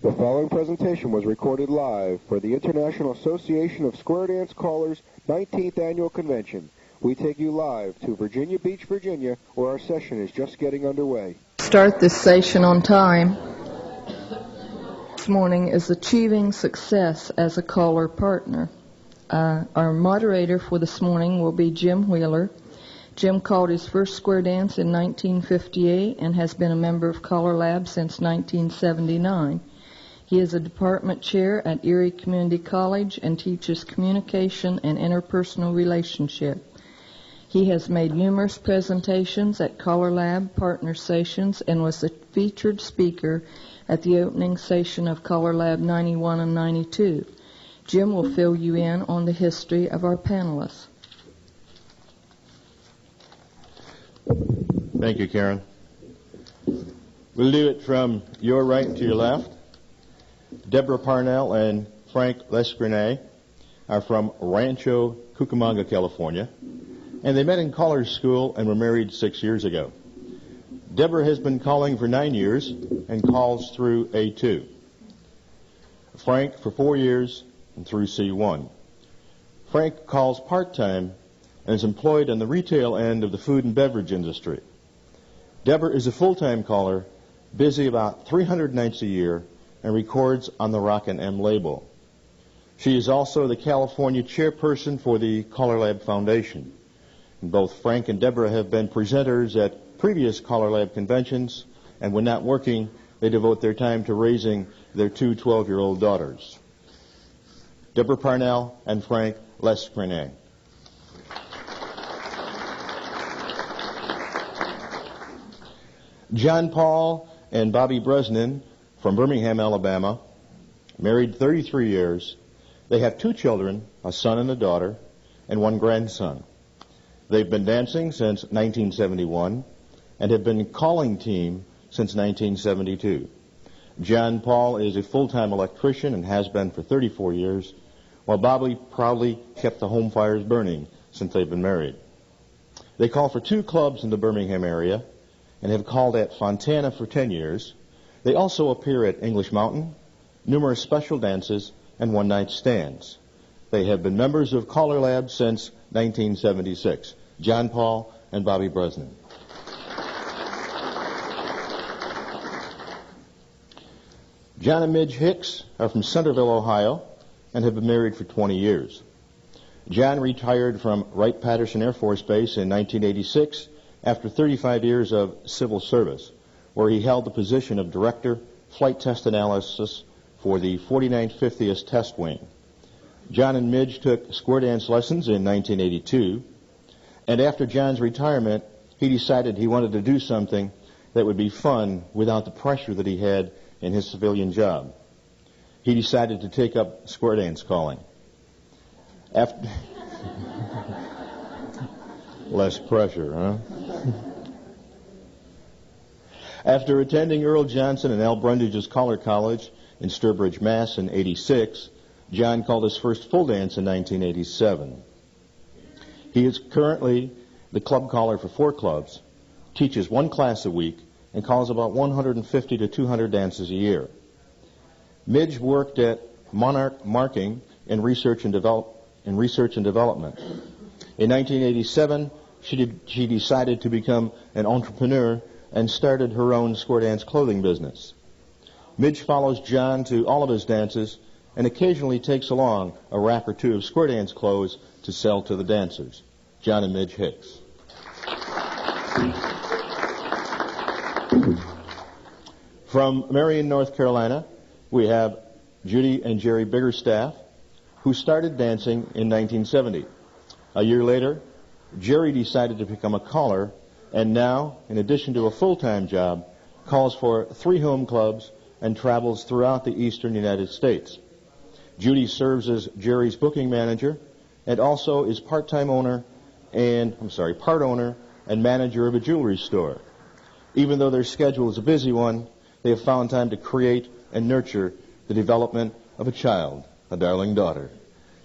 The following presentation was recorded live for the International Association of Square Dance Callers 19th Annual Convention. We take you live to Virginia Beach, Virginia, where our session is just getting underway. Start this session on time. This morning is achieving success as a caller partner. Our moderator for this morning will be Jim Wheeler. Jim called his first square dance in 1958 and has been a member of CALLERLAB since 1979. He is a department chair at Erie Community College and teaches communication and interpersonal relationship. He has made numerous presentations at CALLERLAB partner sessions and was a featured speaker at the opening session of CALLERLAB 91 and 92. Jim will fill you in on the history of our panelists. Thank you, Karen. We'll do it from your right to your left. Deborah Parnell and Frank Lescrinier are from Rancho Cucamonga, California, and they met in caller school and were married 6 years ago. Deborah has been calling for 9 years and calls through A2. Frank for 4 years and through C1. Frank calls part-time and is employed on the retail end of the food and beverage industry. Deborah is a full-time caller, busy about 300 nights a year, and records on the Rock and M label. She is also the California chairperson for the CALLERLAB Foundation. And both Frank and Deborah have been presenters at previous CALLERLAB conventions, and when not working, they devote their time to raising their two 12-year-old daughters. Deborah Parnell and Frank Lescrinier. John Paul and Bobbi Bresnan from Birmingham, Alabama, married 33 years. They have 2 children, a son and a daughter, and 1 grandson. They've been dancing since 1971 and have been calling team since 1972. John Paul is a full-time electrician and has been for 34 years, while Bobbi proudly kept the home fires burning since they've been married. They call for 2 clubs in the Birmingham area and have called at Fontana for 10 years. They also appear at English Mountain, numerous special dances, and one-night stands. They have been members of CALLERLAB since 1976. John Paul and Bobbi Bresnan. John and Midge Hicks are from Centerville, Ohio, and have been married for 20 years. John retired from Wright-Patterson Air Force Base in 1986 after 35 years of civil service, where he held the position of Director, Flight Test Analysis for the 49th 50th Test Wing. John and Midge took square dance lessons in 1982, and after John's retirement, he decided he wanted to do something that would be fun without the pressure that he had in his civilian job. He decided to take up square dance calling. Less pressure, huh? After attending Earl Johnson and Al Brundage's Caller College in Sturbridge, Mass. in '86, John called his first full dance in 1987. He is currently the club caller for 4 clubs, teaches 1 class a week, and calls about 150 to 200 dances a year. Midge worked at Monarch Marking in research and development. In 1987, she decided to become an entrepreneur and started her own square dance clothing business. Midge follows John to all of his dances and occasionally takes along a rack or 2 of square dance clothes to sell to the dancers. John and Midge Hicks. From Marion, North Carolina, we have Judy and Jerry Biggerstaff, who started dancing in 1970. A year later, Jerry decided to become a caller, and now, in addition to a full-time job, calls for 3 home clubs and travels throughout the eastern United States. Judy serves as Jerry's booking manager and also is part owner and manager of a jewelry store. Even though their schedule is a busy one, they have found time to create and nurture the development of a child, a darling daughter.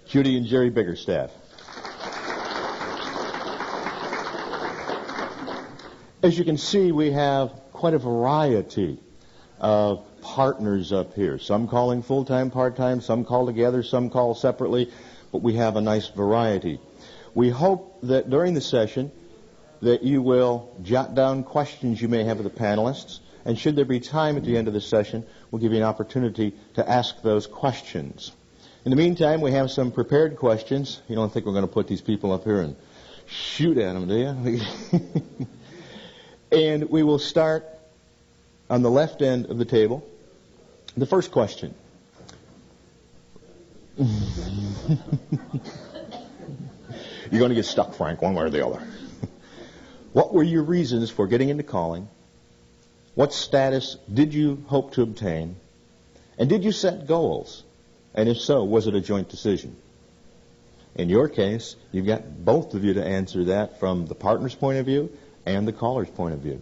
Judy and Jerry Biggerstaff. As you can see, we have quite a variety of partners up here. Some calling full-time, part-time, some call together, some call separately, but we have a nice variety. We hope that during the session that you will jot down questions you may have of the panelists, and should there be time at the end of the session, we'll give you an opportunity to ask those questions. In the meantime, we have some prepared questions. You don't think we're going to put these people up here and shoot at them, do you? And we will start on the left end of the table. The first question. You're going to get stuck, Frank, one way or the other. What were your reasons for getting into calling? What status did you hope to obtain? And did you set goals? And if so, was it a joint decision? In your case, you've got both of you to answer that from the partner's point of view and the caller's point of view.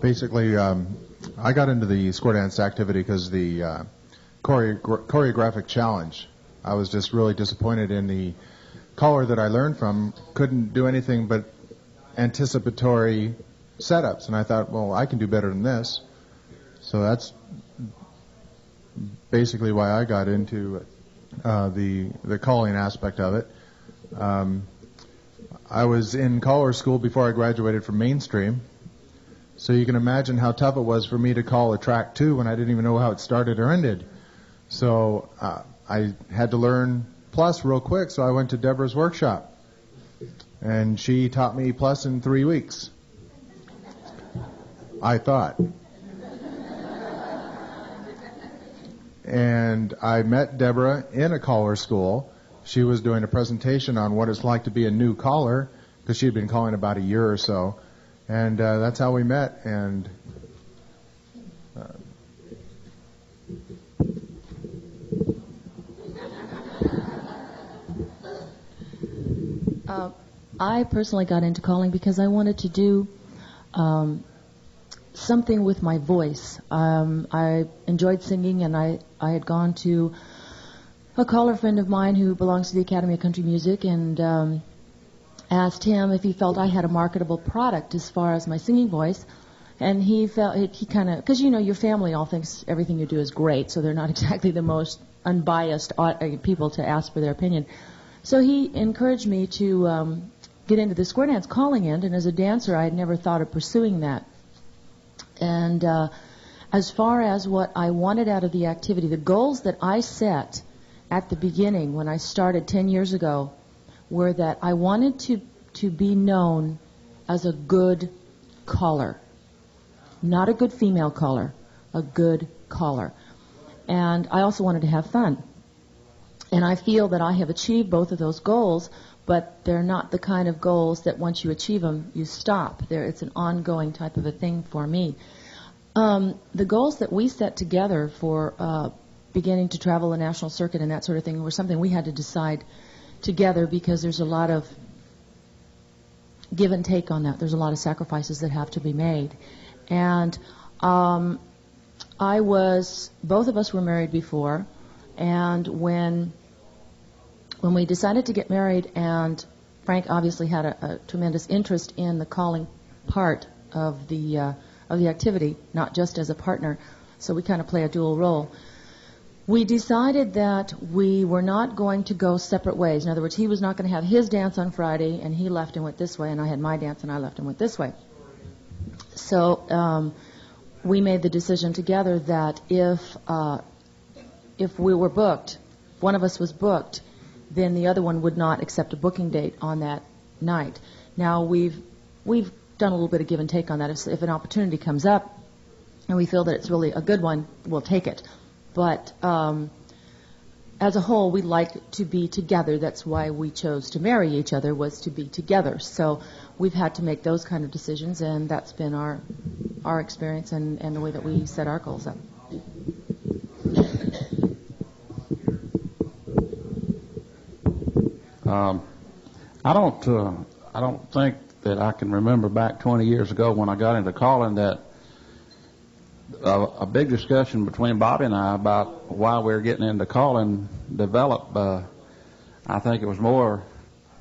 Basically, I got into the square dance activity because the choreographic challenge. I was just really disappointed in the caller that I learned from. Couldn't do anything but anticipatory setups, and I thought, well, I can do better than this. So that's basically why I got into the calling aspect of it. I was in caller school before I graduated from mainstream, so you can imagine how tough it was for me to call a track 2 when I didn't even know how it started or ended. So I had to learn plus real quick, so I went to Deborah's workshop. And she taught me plus in 3 weeks. I thought. And I met Deborah in a caller school. She was doing a presentation on what it's like to be a new caller, because she had been calling about a year or so. And that's how we met. And I personally got into calling because I wanted to do something with my voice. I enjoyed singing, and I had gone to a caller friend of mine who belongs to the Academy of Country Music and asked him if he felt I had a marketable product as far as my singing voice. And he felt, he kind of, because your family all thinks everything you do is great, so they're not exactly the most unbiased people to ask for their opinion. So he encouraged me to get into the square dance calling end, and as a dancer, I had never thought of pursuing that. And as far as what I wanted out of the activity, the goals that I set at the beginning when I started 10 years ago were that I wanted to be known as a good caller. Not a good female caller, a good caller. And I also wanted to have fun. And I feel that I have achieved both of those goals, but they're not the kind of goals that once you achieve them, you stop. It's an ongoing type of a thing for me. The goals that we set together for beginning to travel the national circuit and that sort of thing were something we had to decide together, because there's a lot of give and take on that. There's a lot of sacrifices that have to be made. And both of us were married before, and when we decided to get married, and Frank obviously had a tremendous interest in the calling part of the activity, not just as a partner, so we kind of play a dual role. We decided that we were not going to go separate ways. In other words, he was not going to have his dance on Friday, and he left and went this way, and I had my dance and I left and went this way. So we made the decision together that if we were booked, one of us was booked, then the other one would not accept a booking date on that night. Now we've done a little bit of give and take on that. If an opportunity comes up and we feel that it's really a good one, we'll take it. But as a whole, we like to be together. That's why we chose to marry each other, was to be together. So we've had to make those kind of decisions, and that's been our experience and the way that we set our goals up. I don't think that I can remember back 20 years ago when I got into calling that a big discussion between Bobby and I about why we were getting into calling developed. I think it was more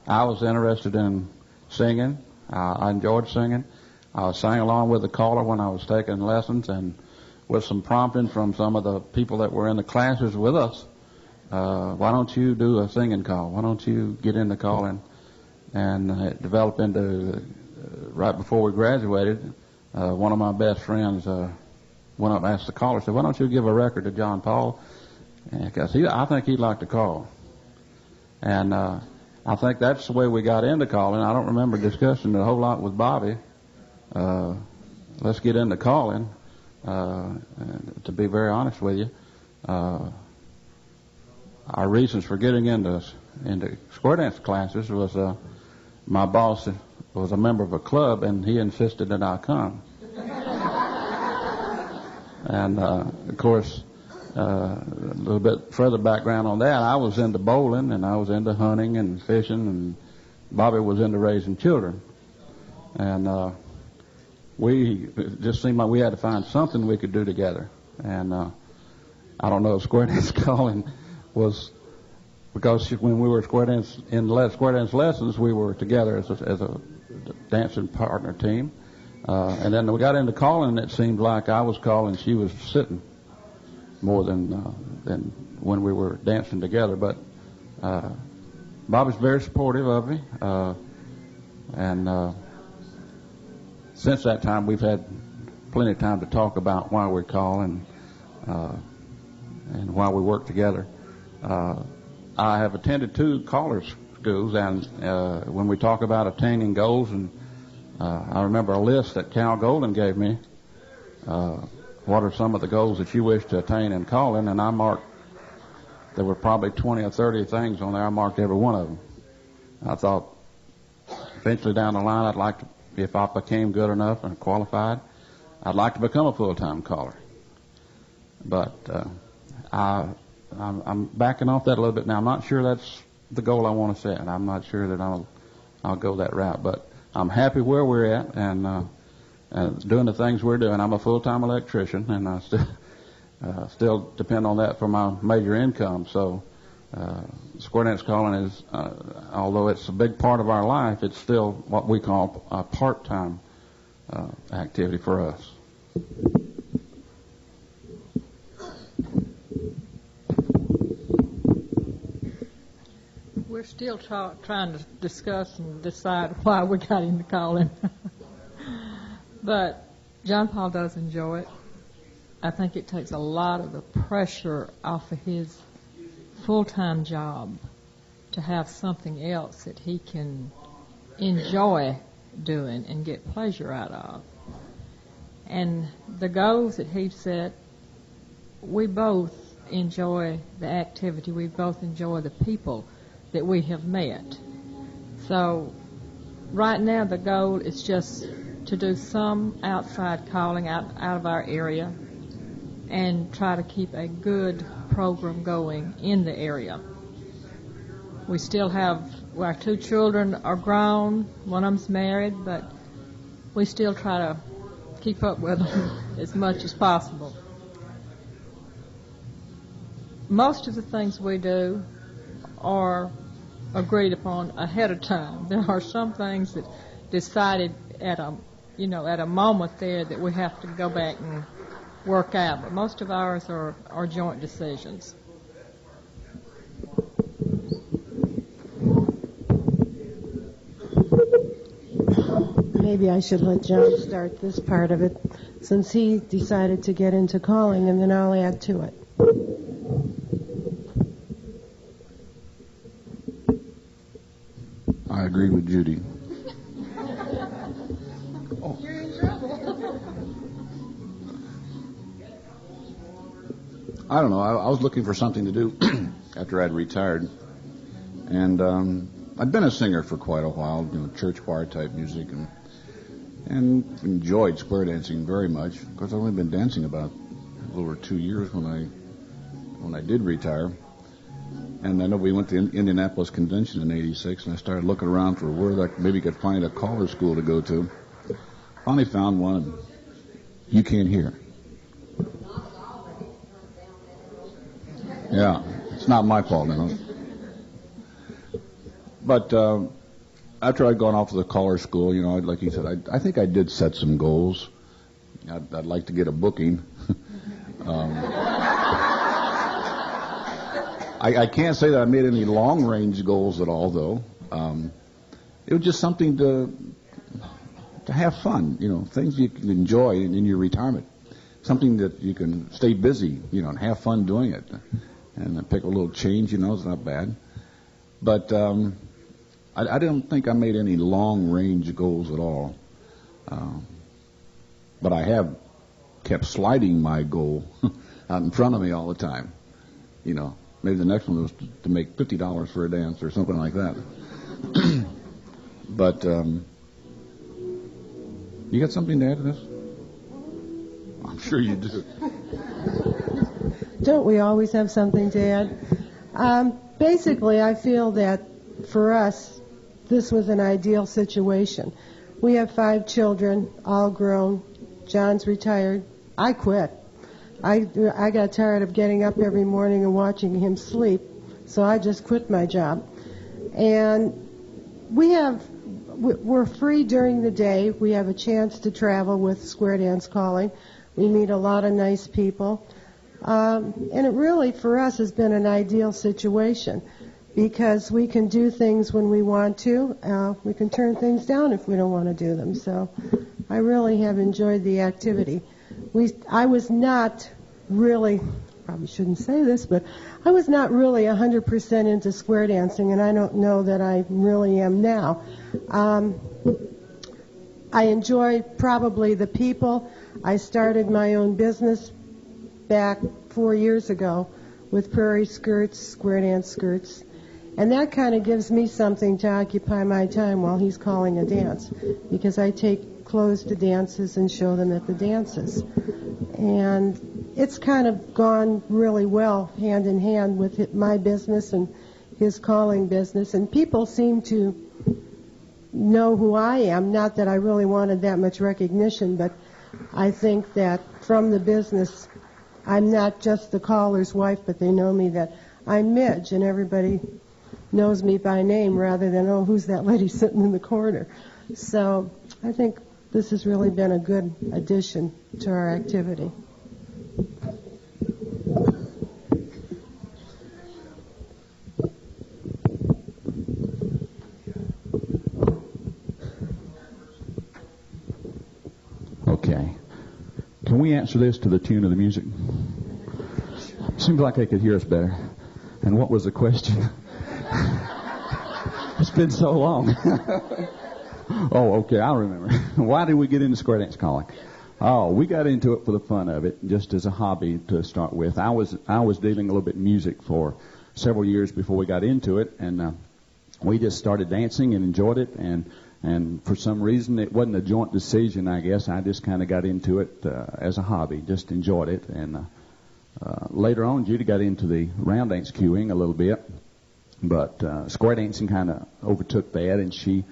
I was interested in singing. I enjoyed singing. I sang along with the caller when I was taking lessons, and with some prompting from some of the people that were in the classes with us, why don't you do a singing call? Why don't you get into calling? And it developed into, right before we graduated, one of my best friends went up and asked the caller, said, why don't you give a record to John Paul? Because I think he'd like to call. And I think that's the way we got into calling. I don't remember discussing it a whole lot with Bobby. Let's get into calling. To be very honest with you, our reasons for getting into square dance classes was my boss was a member of a club, and he insisted that I come. And of course, a little bit further background on that, I was into bowling, and I was into hunting and fishing, and Bobby was into raising children. And it just seemed like we had to find something we could do together. And I don't know if square dance calling was, because when we were square dance lessons, we were together as a dancing partner team. And then we got into calling, and it seemed like I was calling, she was sitting more than when we were dancing together. But Bobby's very supportive of me, and since that time we've had plenty of time to talk about why we call and why we work together. I have attended 2 callers schools, and when we talk about attaining goals, and I remember a list that Cal Golden gave me. What are some of the goals that you wish to attain in calling? And I marked, there were probably 20 or 30 things on there. I marked every one of them. I thought eventually down the line I'd like to, if I became good enough and qualified, I'd like to become a full-time caller. But I'm backing off that a little bit now. I'm not sure that's the goal I want to set. I'm not sure that I'll go that route. But I'm happy where we're at and doing the things we're doing. I'm a full-time electrician, and I still depend on that for my major income. So square dance calling is, although it's a big part of our life, it's still what we call a part-time activity for us. We're still trying to discuss and decide why we got into calling. But John Paul does enjoy it. I think it takes a lot of the pressure off of his full-time job to have something else that he can enjoy doing and get pleasure out of. And the goals that he set, we both enjoy the activity. We both enjoy the people that we have met. So right now the goal is just to do some outside calling out of our area and try to keep a good program going in the area. We still have, our 2 children are grown, one of them's married, but we still try to keep up with them as much as possible. Most of the things we do are agreed upon ahead of time. There are some things that decided at a moment there that we have to go back and work out, but most of ours are joint decisions. Maybe I should let John start this part of it, since he decided to get into calling, and then I'll add to it. I agree with Judy. You're in trouble. I don't know. I was looking for something to do after I'd retired. And I'd been a singer for quite a while, church choir type music, and enjoyed square dancing very much. Of course, I've only been dancing about a little over 2 years when I did retire. And I know we went to the Indianapolis Convention in '86, and I started looking around for where I maybe could find a caller school to go to. Finally found one, and you can't hear. Yeah, it's not my fault, you know. But after I'd gone off to the caller school, you know, like you said, I think I did set some goals. I'd like to get a booking. I can't say that I made any long-range goals at all, though. It was just something to have fun, you know, things you can enjoy in your retirement. Something that you can stay busy, you know, and have fun doing it. And pick a little change, you know, it's not bad. But I don't think I made any long-range goals at all. But I have kept sliding my goal out in front of me all the time. You know, maybe the next one was to make $50 for a dance or something like that. But you got something to add to this? I'm sure you do. Don't we always have something to add? Basically, I feel that for us, this was an ideal situation. We have 5 children, all grown. John's retired. I quit. I got tired of getting up every morning and watching him sleep, so I just quit my job. And we're free during the day. We have a chance to travel with Square Dance Calling. We meet a lot of nice people. And it really, for us, has been an ideal situation because we can do things when we want to. We can turn things down if we don't want to do them. So I really have enjoyed the activity. I was not really, probably shouldn't say this, but I was not really 100% into square dancing, and I don't know that I really am now. I enjoy probably the people. I started my own business back 4 years ago with Prairie Skirts, Square Dance Skirts, and that kind of gives me something to occupy my time while he's calling a dance, because I take clothes to dances and show them at the dances. And it's kind of gone really well hand in hand with my business and his calling business, and people seem to know who I am. Not that I really wanted that much recognition, but I think that from the business, I'm not just the caller's wife, but they know me that I'm Midge, and everybody knows me by name rather than, oh, who's that lady sitting in the corner? So I think this has really been a good addition to our activity. Okay. Can we answer this to the tune of the music? Seems like they could hear us better. And what was the question? It's been so long. Oh, okay, I remember. Why did we get into square dance calling? Oh, we got into it for the fun of it, just as a hobby to start with. I was dealing a little bit in music for several years before we got into it, and we just started dancing and enjoyed it, and for some reason it wasn't a joint decision, I guess. I just kind of got into it as a hobby, just enjoyed it, and later on Judy got into the round dance cueing a little bit, but square dancing kind of overtook that, and she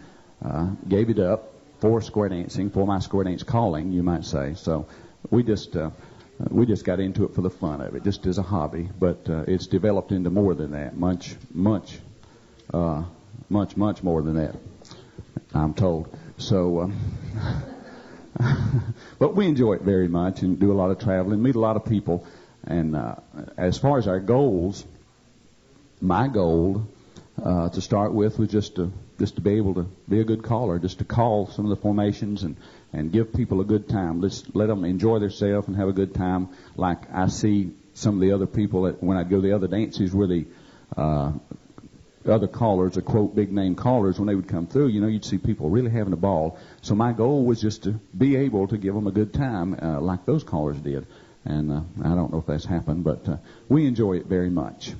gave it up for square dancing, for my square dance calling, you might say. So we just got into it for the fun of it, just as a hobby. But it's developed into more than that, much more than that, I'm told. So, but we enjoy it very much and do a lot of traveling, meet a lot of people. And as far as our goals, my goal to start with was just to be able to be a good caller, just to call some of the formations and give people a good time. Just let them enjoy themselves and have a good time. Like I see some of the other people when I go to the other dances where the other callers, or quote big name callers, when they would come through, you know, you'd see people really having a ball. So my goal was just to be able to give them a good time like those callers did. And I don't know if that's happened, but we enjoy it very much.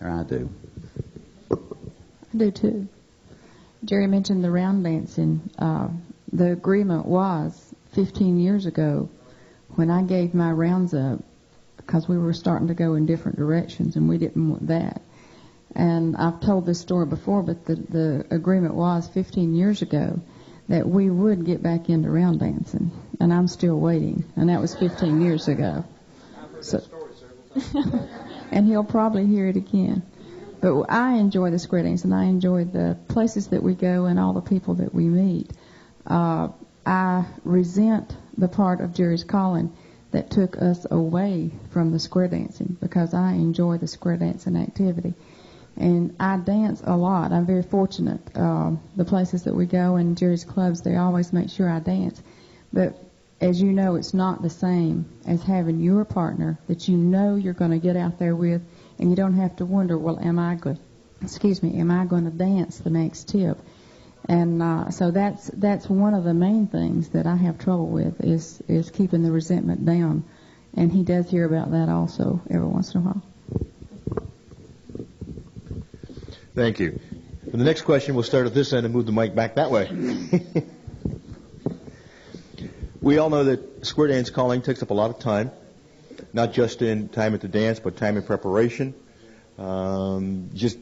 Or I do. I do too. Jerry mentioned the round dancing. The agreement was 15 years ago when I gave my rounds up because we were starting to go in different directions and we didn't want that. And I've told this story before, but the agreement was 15 years ago that we would get back into round dancing. And I'm still waiting. And that was 15 years ago. I've heard that story several times. and he'll probably hear it again. But I enjoy the square dance, and I enjoy the places that we go and all the people that we meet. I resent the part of Jerry's calling that took us away from the square dancing, because I enjoy the square dancing activity. And I dance a lot. I'm very fortunate. The places that we go and Jerry's clubs, they always make sure I dance. But as you know, it's not the same as having your partner that you know you're going to get out there with, and you don't have to wonder, well, am I going to dance the next tip? And so that's one of the main things that I have trouble with is keeping the resentment down. And he does hear about that also every once in a while. Thank you. For the next question, we'll start at this end and move the mic back that way. We all know that square dance calling takes up a lot of time, not just in time at the dance, but time in preparation, just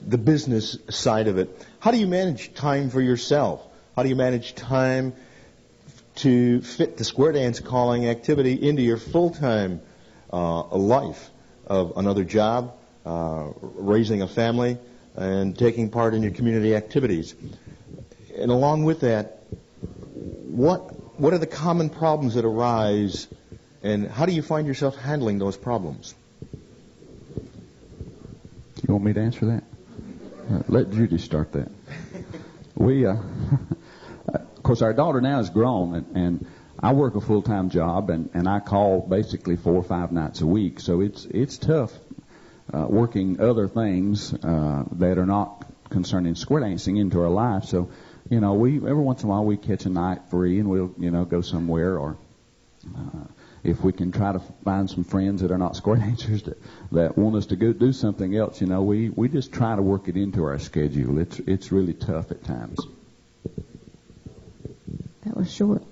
the business side of it. How do you manage time for yourself? How do you manage time to fit the square dance calling activity into your full-time life of another job, raising a family, and taking part in your community activities? And along with that, what are the common problems that arise, and how do you find yourself handling those problems? You want me to answer that? Let Judy start that. We, of course, our daughter now is grown, and I work a full-time job, and I call basically 4 or 5 nights a week, so it's tough working other things that are not concerning square dancing into our life. So, we every once in a while we catch a night free, and we'll go somewhere, or if we can try to find some friends that are not square dancers that want us to go do something else. We just try to work it into our schedule. It's really tough at times. That was short.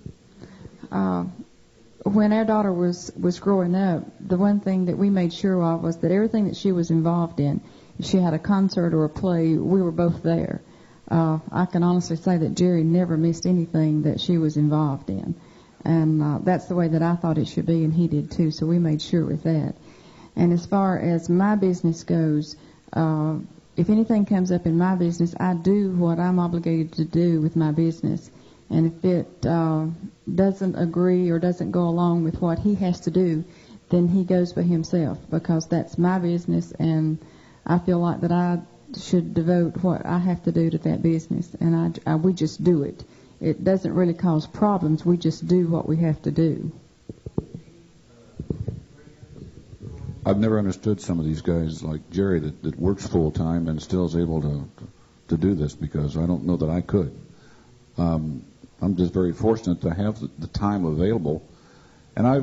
When our daughter was growing up, the one thing that we made sure of was that everything that she was involved in, if she had a concert or a play, we were both there. I can honestly say that Jerry never missed anything that she was involved in. And that's the way that I thought it should be, and he did too, so we made sure with that. And as far as my business goes, if anything comes up in my business, I do what I'm obligated to do with my business. And if it doesn't agree or doesn't go along with what he has to do, then he goes by himself, because that's my business, and I feel like that I should devote what I have to do to that business, and we just do it. It doesn't really cause problems. We just do what we have to do. I've never understood some of these guys like Jerry that works full-time and still is able to do this, because I don't know that I could. I'm just very fortunate to have the time available. And I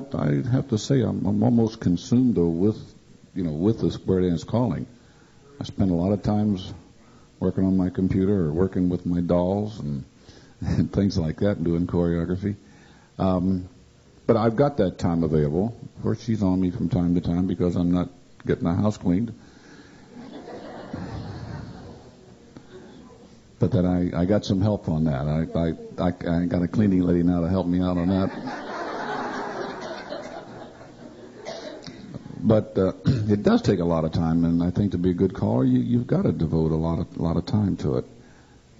have to say I'm almost consumed, though, with the square dance calling. I spend a lot of times working on my computer or working with my dolls and things like that, and doing choreography. But I've got that time available. Of course, she's on me from time to time because I'm not getting the house cleaned. But then I got some help on that. I got a cleaning lady now to help me out on that. But it does take a lot of time, and I think to be a good caller, you've got to devote a lot of time to it.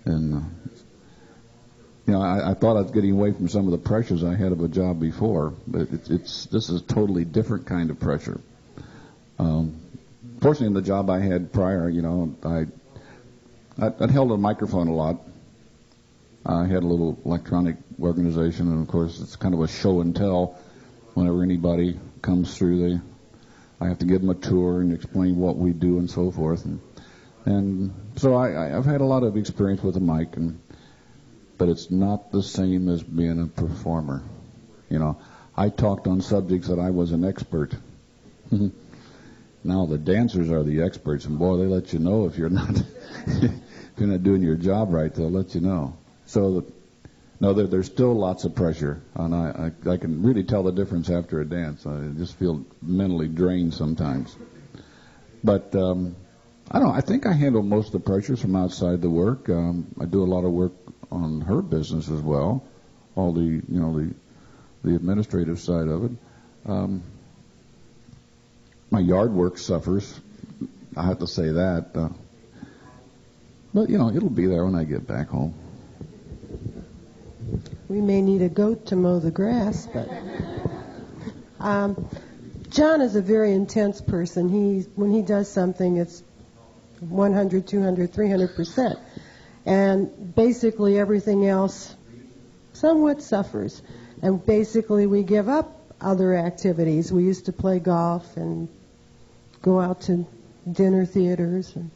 And I thought I was getting away from some of the pressures I had of a job before, but this is a totally different kind of pressure. Fortunately, in the job I had prior, I'd held a microphone a lot. I had a little electronic organization, and of course, it's kind of a show and tell. Whenever anybody comes through, I have to give them a tour and explain what we do and so forth. And so I've had a lot of experience with a mic, but it's not the same as being a performer. I talked on subjects that I was an expert. Now the dancers are the experts, and boy, they let you know if you're not if you're not doing your job right. They'll let you know. So there's still lots of pressure, and I can really tell the difference after a dance. I just feel mentally drained sometimes. But I don't know. I think I handle most of the pressures from outside the work. I do a lot of work on her business as well, all the administrative side of it. my yard work suffers. I have to say that. But, it'll be there when I get back home. We may need a goat to mow the grass, but John is a very intense person. When he does something, it's 100, 200, 300%. And basically everything else somewhat suffers. And basically we give up other activities. We used to play golf and go out to dinner theaters and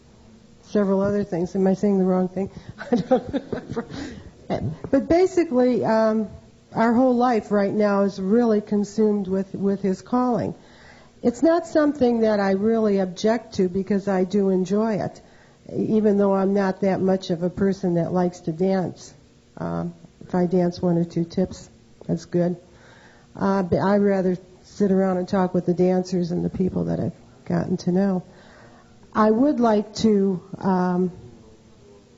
several other things. Am I saying the wrong thing? I don't remember. But basically, our whole life right now is really consumed with his calling. It's not something that I really object to because I do enjoy it, even though I'm not that much of a person that likes to dance. If I dance one or two tips, that's good. But I'd rather sit around and talk with the dancers and the people that I've gotten to know. I would like to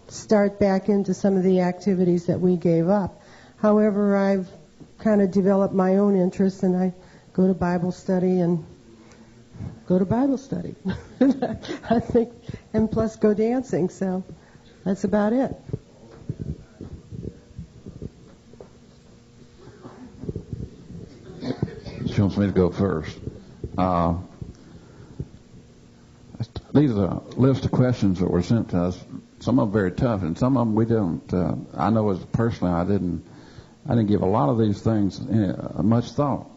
start back into some of the activities that we gave up. However, I've kind of developed my own interests, and I go to Bible study I think, and plus go dancing, so that's about it. She wants me to go first. These are a list of questions that were sent to us. Some of them very tough, and some of them we don't. I know as personally, I didn't give a lot of these things much thought.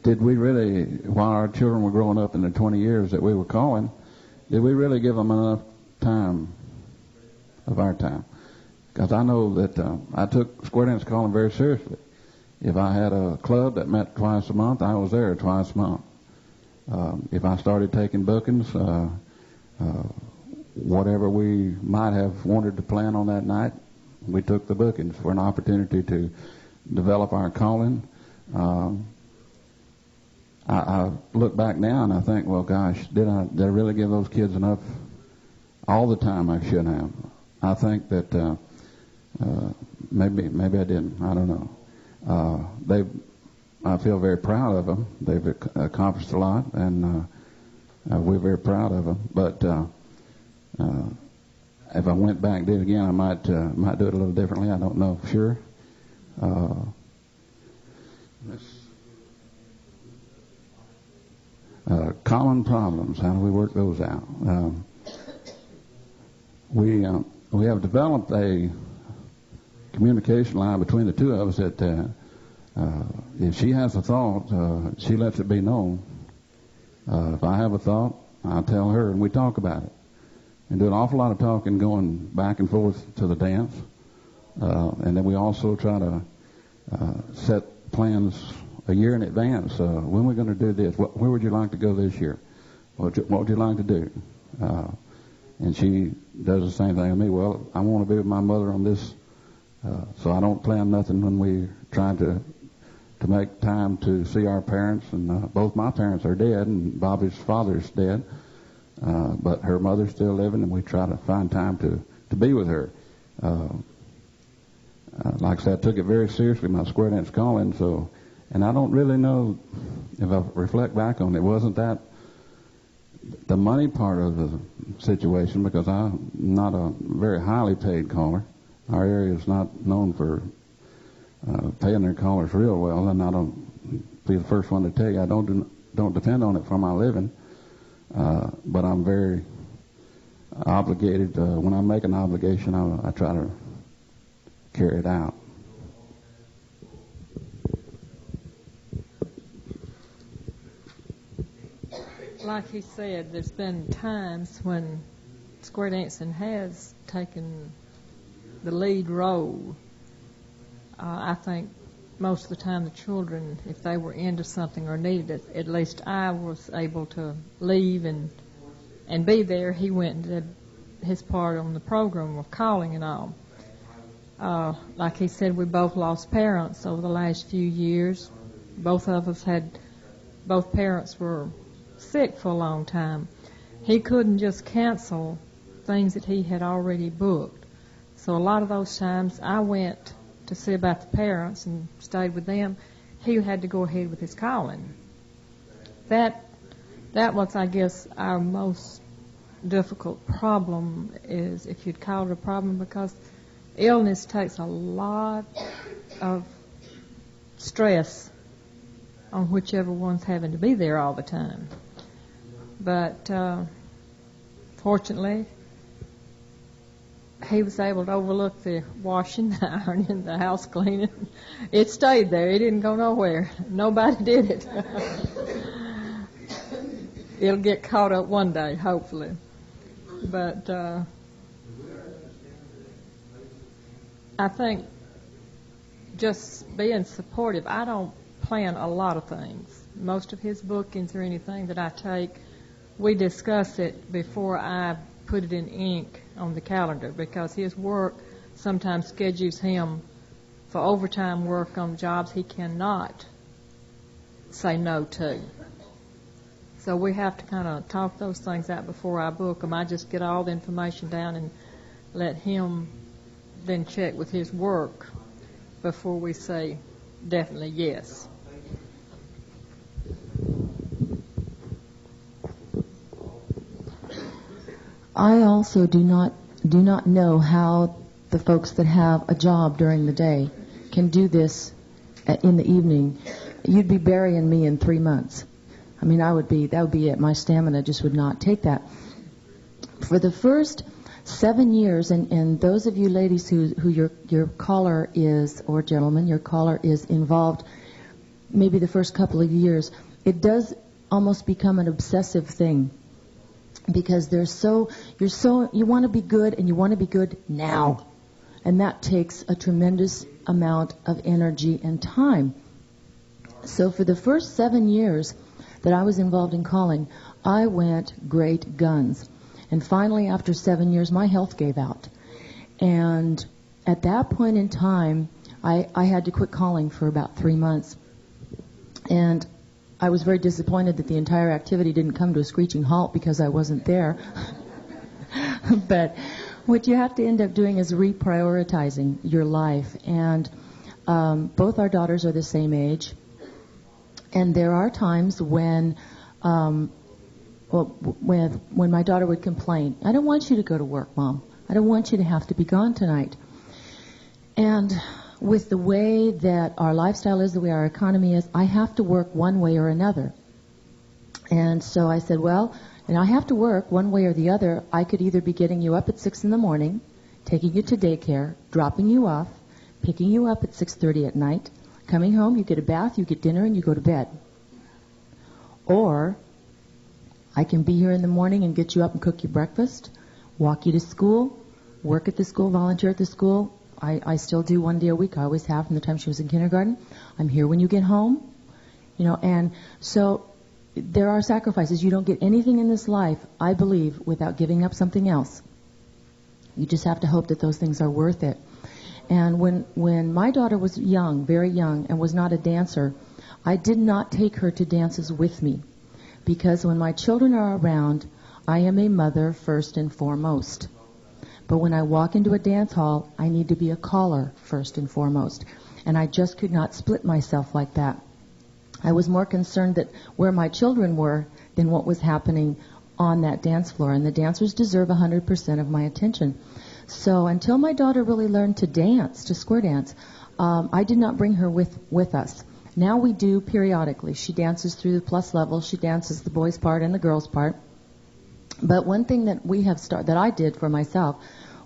Did we really, while our children were growing up in the 20 years that we were calling, did we really give them enough time of our time? Because I know that I took square dance calling very seriously. If I had a club that met twice a month, I was there twice a month. If I started taking bookings, whatever we might have wanted to plan on that night, we took the bookings for an opportunity to develop our calling. I look back now and I think, well, gosh, did I really give those kids enough all the time I should have? I think that maybe I didn't. I don't know. I feel very proud of them. They've accomplished a lot, and we're very proud of them. But if I went back and did it again, I might do it a little differently. I don't know for sure. Common problems. How do we work those out? We have developed a communication line between the two of us that if she has a thought, she lets it be known. If I have a thought, I'll tell her, and we talk about it. And do an awful lot of talking going back and forth to the dance. And then we also try to set plans a year in advance. When we're going to do this? Where would you like to go this year? What would you like to do? And she does the same thing with me. Well, I want to be with my mother on this, so I don't plan nothing when we're trying to make time to see our parents. And both my parents are dead, and Bobby's father's dead, but her mother's still living, and we try to find time to be with her. Like I said, I took it very seriously, my square dance calling, so, and I don't really know, if I reflect back on it, wasn't that the money part of the situation, because I'm not a very highly paid caller. Our area is not known for paying their callers real well, and I don't be the first one to tell you I don't depend on it for my living, but I'm very obligated. When I make an obligation, I try to carry it out. Like he said, there's been times when square dancing has taken the lead role. I think most of the time the children, if they were into something or needed it, at least I was able to leave and be there. He went and did his part on the program of calling and all. Like he said, we both lost parents over the last few years. Both parents were sick for a long time. He couldn't just cancel things that he had already booked. So a lot of those times I went to see about the parents and stayed with them, he had to go ahead with his calling. That was, I guess, our most difficult problem, is if you'd call it a problem, because illness takes a lot of stress on whichever one's having to be there all the time. But fortunately, he was able to overlook the washing, the ironing, the house cleaning. It stayed there. It didn't go nowhere. Nobody did it. It'll get caught up one day, hopefully. But I think just being supportive. I don't plan a lot of things. Most of his bookings or anything that I take, we discuss it before I put it in ink on the calendar, because his work sometimes schedules him for overtime work on jobs he cannot say no to. So we have to kind of talk those things out before I book them. I just get all the information down and let him then check with his work before we say definitely yes. I also do not know how the folks that have a job during the day can do this in the evening. You'd be burying me in 3 months. I mean, that would be it. My stamina just would not take that. For the first 7 years, and those of you ladies who your caller is, or gentlemen, your caller is involved, maybe the first couple of years, it does almost become an obsessive thing. Because you want to be good, and you want to be good now. And that takes a tremendous amount of energy and time. So for the first 7 years that I was involved in calling, I went great guns. And finally, after 7 years, my health gave out. And at that point in time, I had to quit calling for about 3 months. And I was very disappointed that the entire activity didn't come to a screeching halt because I wasn't there. But what you have to end up doing is reprioritizing your life. And both our daughters are the same age. And there are times when my daughter would complain, "I don't want you to go to work, Mom. I don't want you to have to be gone tonight." And with the way that our lifestyle is, the way our economy is, I have to work one way or another. And so I said, well, and I have to work one way or the other. I could either be getting you up at 6 in the morning, taking you to daycare, dropping you off, picking you up at 6:30 at night, coming home, you get a bath, you get dinner, and you go to bed. Or I can be here in the morning and get you up and cook you breakfast, walk you to school, work at the school, volunteer at the school. I still do 1 day a week. I always have from the time she was in kindergarten. I'm here when you get home. And so there are sacrifices. You don't get anything in this life, I believe, without giving up something else. You just have to hope that those things are worth it. And when my daughter was young, very young, and was not a dancer, I did not take her to dances with me. Because when my children are around, I am a mother first and foremost. But when I walk into a dance hall, I need to be a caller first and foremost. And I just could not split myself like that. I was more concerned that where my children were than what was happening on that dance floor. And the dancers deserve 100% of my attention. So until my daughter really learned to dance, to square dance, I did not bring her with us. Now we do periodically. She dances through the plus level. She dances the boys' part and the girls' part. But one thing that that I did for myself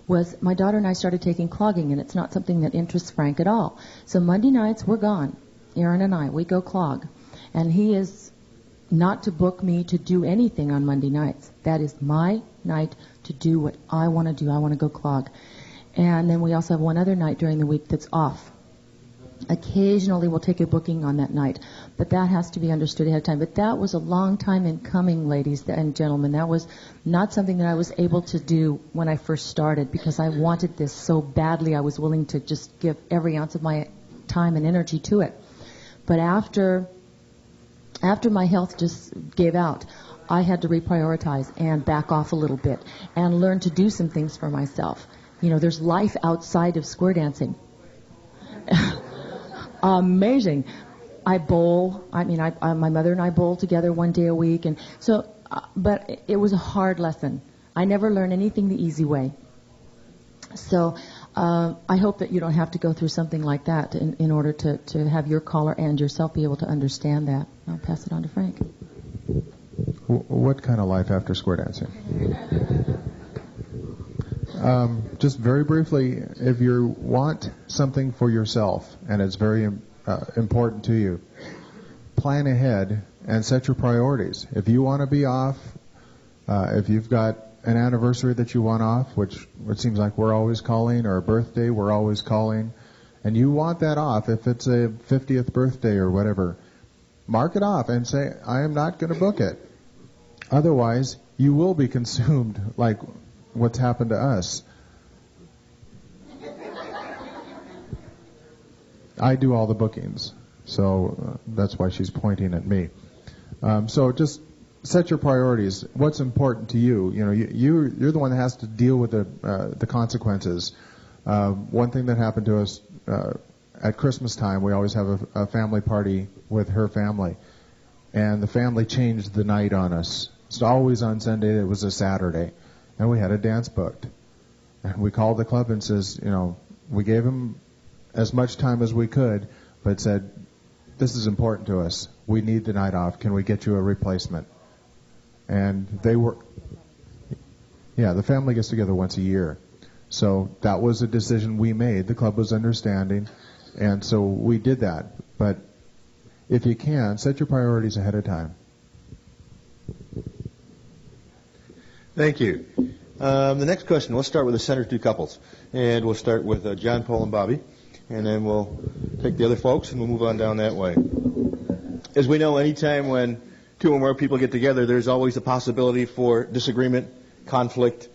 was my daughter and I started taking clogging, and it's not something that interests Frank at all. So Monday nights, we're gone. Aaron and I, we go clog. And he is not to book me to do anything on Monday nights. That is my night to do what I want to do. I want to go clog. And then we also have one other night during the week that's off. Occasionally we'll take a booking on that night, but that has to be understood ahead of time. But that was a long time in coming, ladies and gentlemen. That was not something that I was able to do when I first started, because I wanted this so badly. I was willing to just give every ounce of my time and energy to it. But after my health just gave out, I had to reprioritize and back off a little bit and learn to do some things for myself. There's life outside of square dancing. Amazing. I bowl. I mean, my mother and I bowl together one day a week, and so. But it was a hard lesson. I never learned anything the easy way. So I hope that you don't have to go through something like that in order to have your caller and yourself be able to understand that. I'll pass it on to Frank. What kind of life after square dancing? Just very briefly, if you want something for yourself and it's very important to you, plan ahead and set your priorities. If you want to be off, if you've got an anniversary that you want off, which it seems like we're always calling, or a birthday we're always calling, and you want that off, if it's a 50th birthday or whatever, mark it off and say, I am not going to book it. Otherwise, you will be consumed like what's happened to us. I do all the bookings, so that's why she's pointing at me. So just set your priorities. What's important to you? You know, you're the one that has to deal with the consequences. One thing that happened to us at Christmas time, we always have a family party with her family, and the family changed the night on us. It's always on Sunday. It was a Saturday, and we had a dance booked. And we called the club and says, you know, we gave them as much time as we could, but said, this is important to us. We need the night off. Can we get you a replacement? And they were, the family gets together once a year. So that was a decision we made. The club was understanding, and so we did that. But if you can, set your priorities ahead of time. Thank you. The next question, let's start with the center two couples. And we'll start with John Paul and Bobbi, and then we'll take the other folks, and we'll move on down that way. As we know, anytime when two or more people get together, there's always a possibility for disagreement, conflict.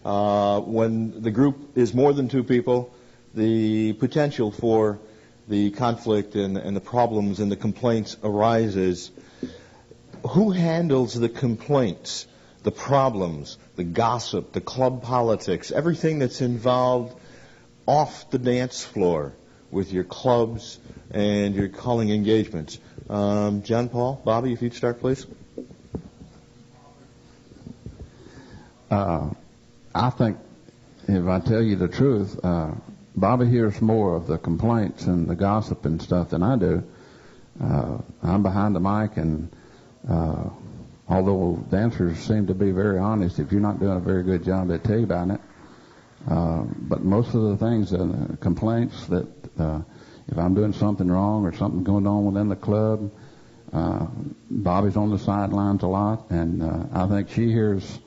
When the group is more than two people, the potential for the conflict and the problems and the complaints arises. Who handles the complaints, the problems, the gossip, the club politics, everything that's involved off the dance floor with your clubs and your calling engagements? John Paul, Bobbi, if you'd start, please. I think, if I tell you the truth, Bobbi hears more of the complaints and the gossip and stuff than I do. I'm behind the mic, and although dancers seem to be very honest, if you're not doing a very good job, they tell you about it. But most of the things, complaints that if I'm doing something wrong or something going on within the club, Bobbi's on the sidelines a lot, and I think she hears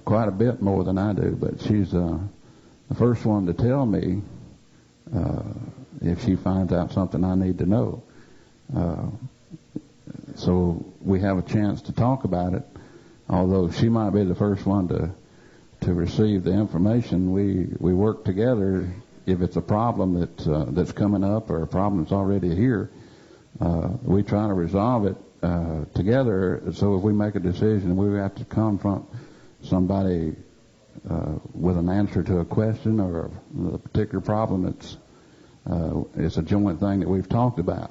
quite a bit more than I do. But she's the first one to tell me if she finds out something I need to know. So we have a chance to talk about it. Although she might be the first one to receive the information, we work together. If it's a problem that's coming up or a problem that's already here, we try to resolve it together. So if we make a decision, we have to confront somebody with an answer to a question or a particular problem. It's a joint thing that we've talked about.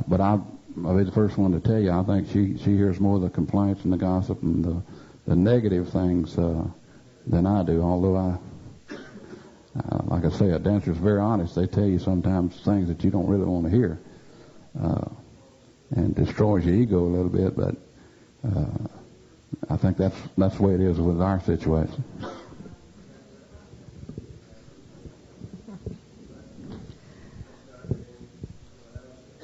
But I'll be the first one to tell you, I think she hears more of the complaints and the gossip and the negative things than I do. Although like I say, a dancer's very honest. They tell you sometimes things that you don't really want to hear, and destroys your ego a little bit. But I think that's the way it is with our situation.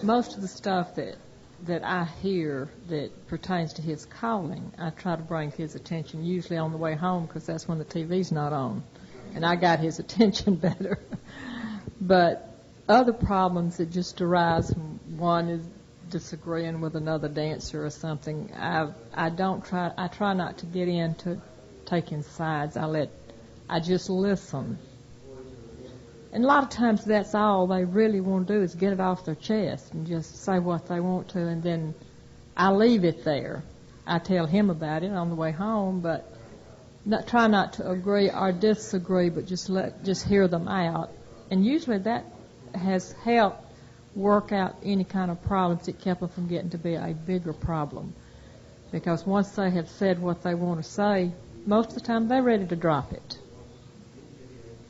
Most of the stuff that I hear that pertains to his calling, I try to bring his attention, usually on the way home, because that's when the TV's not on, and I got his attention better. But other problems that just arise from one is disagreeing with another dancer or something, I try not to get into taking sides. I just listen. And a lot of times that's all they really want to do is get it off their chest and just say what they want to, and then I leave it there. I tell him about it on the way home, but try not to agree or disagree, but just hear them out. And usually that has helped work out any kind of problems that kept them from getting to be a bigger problem. Because once they have said what they want to say, most of the time they're ready to drop it.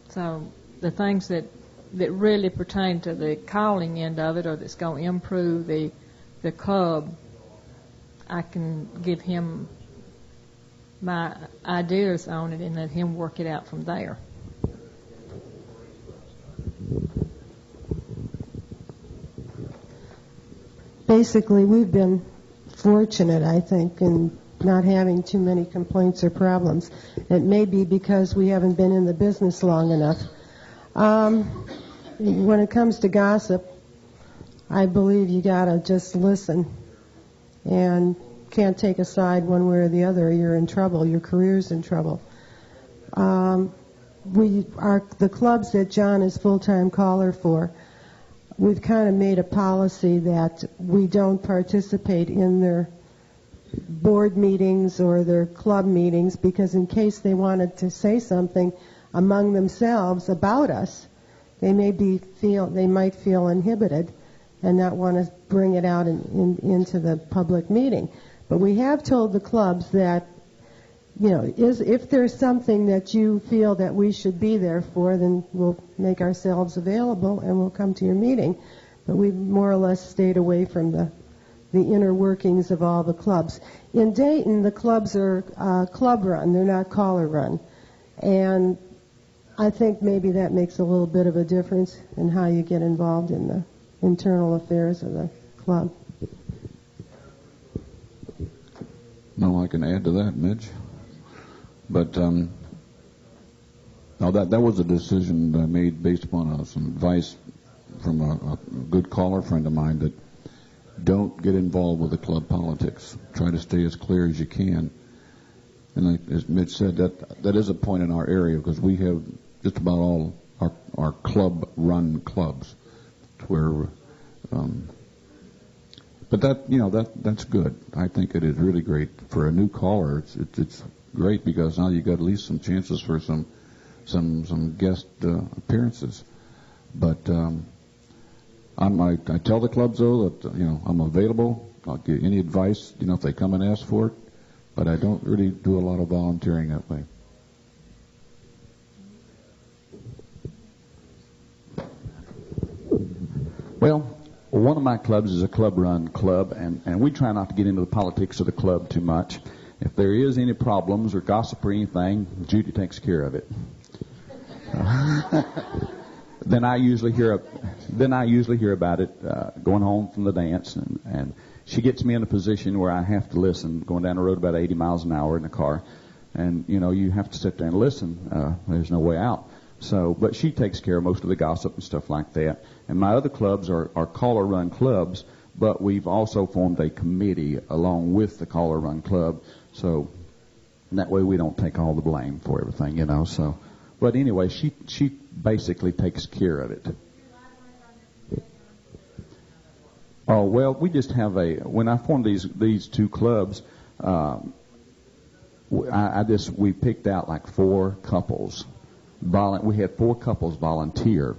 So the things that really pertain to the calling end of it, or that's going to improve the club, I can give him my ideas on it and let him work it out from there. Basically, we've been fortunate, I think, in not having too many complaints or problems. It may be because we haven't been in the business long enough. When it comes to gossip, I believe you gotta just listen and can't take a side one way or the other. You're in trouble. Your career's in trouble. The clubs that John is full-time caller for, we've kind of made a policy that we don't participate in their board meetings or their club meetings, because in case they wanted to say something among themselves about us, they might feel inhibited and not want to bring it out into the public meeting. But we have told the clubs that, if there's something that you feel that we should be there for, then we'll make ourselves available and we'll come to your meeting. But we've more or less stayed away from the inner workings of all the clubs. In Dayton, the clubs are club run. They're not caller run. And I think maybe that makes a little bit of a difference in how you get involved in the internal affairs of the club. No, I can add to that, Midge. But no, that was a decision that I made based upon some advice from a good caller friend of mine, that don't get involved with the club politics. Try to stay as clear as you can. And as Midge said, that is a point in our area, because we have just about all our club-run clubs, where. But that's good. I think it is really great for a new caller. It's great, because now you got at least some chances for some guest appearances. But I tell the clubs though that I'm available. I'll give any advice if they come and ask for it. But I don't really do a lot of volunteering that way. Well, one of my clubs is a club-run club, and we try not to get into the politics of the club too much. If there is any problems or gossip or anything, Judy takes care of it. Then I usually hear about it going home from the dance, and she gets me in a position where I have to listen, going down the road about 80 miles an hour in the car, and you have to sit there and listen. There's no way out. So, but she takes care of most of the gossip and stuff like that. And my other clubs are caller-run clubs, but we've also formed a committee along with the caller-run club. So that way we don't take all the blame for everything, So, but anyway, she basically takes care of it. Oh well, we just have when I formed these two clubs, we picked out like 4 couples. We had 4 couples volunteer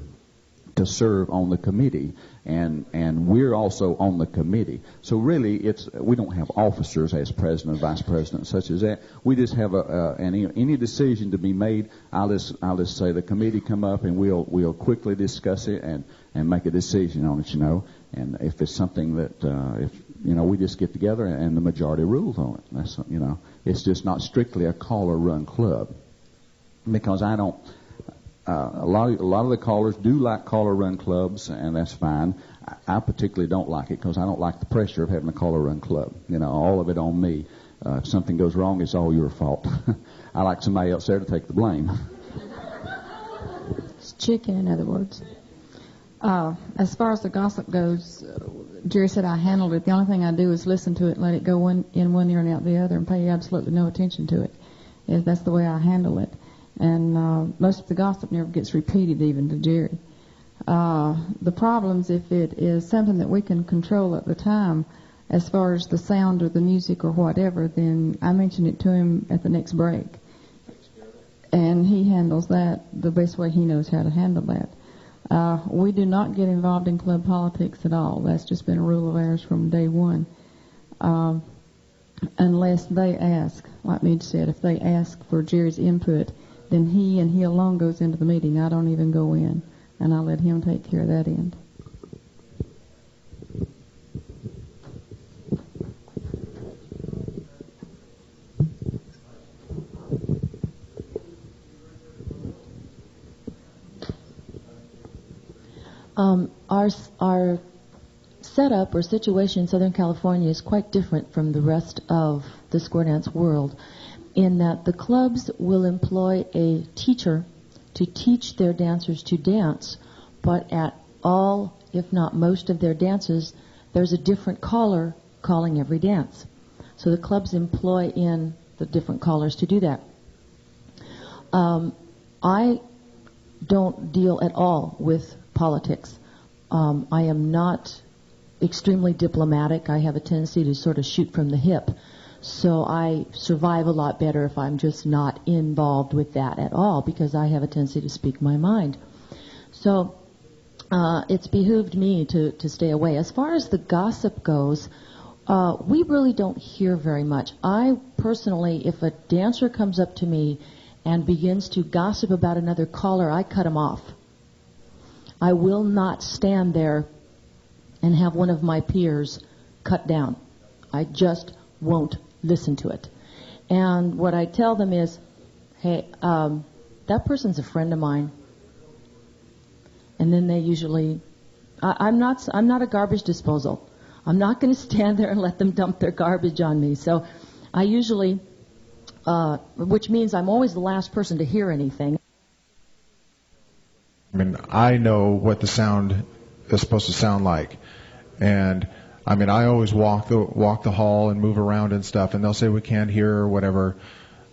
to serve on the committee, and we're also on the committee. So really, we don't have officers as president, vice president, such as that. We just have any decision to be made. I'll just say the committee come up, and we'll quickly discuss it and make a decision on it. And if it's something that we just get together and the majority rules on it. That's it's just not strictly a caller-run club. Because I don't, a lot of the callers do like caller-run clubs, and that's fine. I particularly don't like it because I don't like the pressure of having a caller-run club. All of it on me. If something goes wrong, it's all your fault. I like somebody else there to take the blame. It's chicken, in other words. As far as the gossip goes, Jerry said I handled it. The only thing I do is listen to it and let it go in one ear and out the other and pay absolutely no attention to it. That's the way I handle it. And most of the gossip never gets repeated even to Jerry. The problems, if it is something that we can control at the time, as far as the sound or the music or whatever, then I mention it to him at the next break. And he handles that the best way he knows how to handle that. We do not get involved in club politics at all. That's just been a rule of ours from day one. Unless they ask, like Midge said, if they ask for Jerry's input, then he and he alone goes into the meeting. I don't even go in, and I let him take care of that end. Our setup or situation in Southern California is quite different from the rest of the square dance world in that the clubs will employ a teacher to teach their dancers to dance, but at all, if not most of their dances, there's a different caller calling every dance. So the clubs employ in the different callers to do that. I don't deal at all with politics. I am not extremely diplomatic. I have a tendency to sort of shoot from the hip. So I survive a lot better if I'm just not involved with that at all, because I have a tendency to speak my mind. So it's behooved me to stay away. As far as the gossip goes, we really don't hear very much. I personally, if a dancer comes up to me and begins to gossip about another caller, I cut him off. I will not stand there and have one of my peers cut down. I just won't listen to it. And what I tell them is, hey, that person's a friend of mine. And then they usually, I'm not a garbage disposal. I'm not going to stand there and let them dump their garbage on me. So I usually, which means I'm always the last person to hear anything. I mean, I know what the sound is supposed to sound like. And, I mean, I always walk the hall and move around and stuff, and they'll say we can't hear or whatever.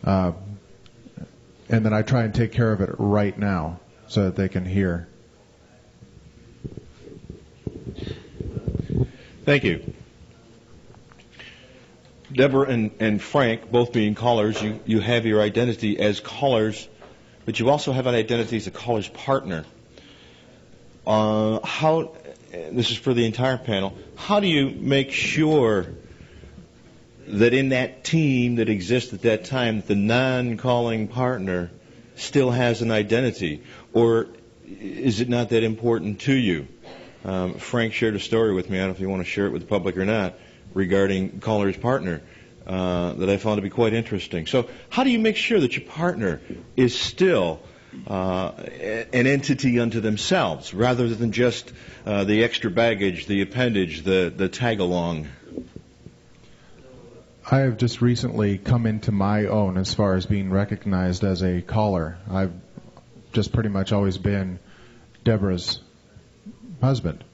And then I try and take care of it right now so that they can hear. Thank you. Deborah and Frank, both being callers, you have your identity as callers, but you also have an identity as a caller's partner. This is for the entire panel, how do you make sure that in that team that exists at that time, the non-calling partner still has an identity? Or is it not that important to you? Frank shared a story with me, I don't know if you want to share it with the public or not, regarding caller's partner that I found to be quite interesting. So how do you make sure that your partner is still an entity unto themselves, rather than just the extra baggage, the appendage, the tag-along? I have just recently come into my own as far as being recognized as a caller. I've just pretty much always been Deborah's husband.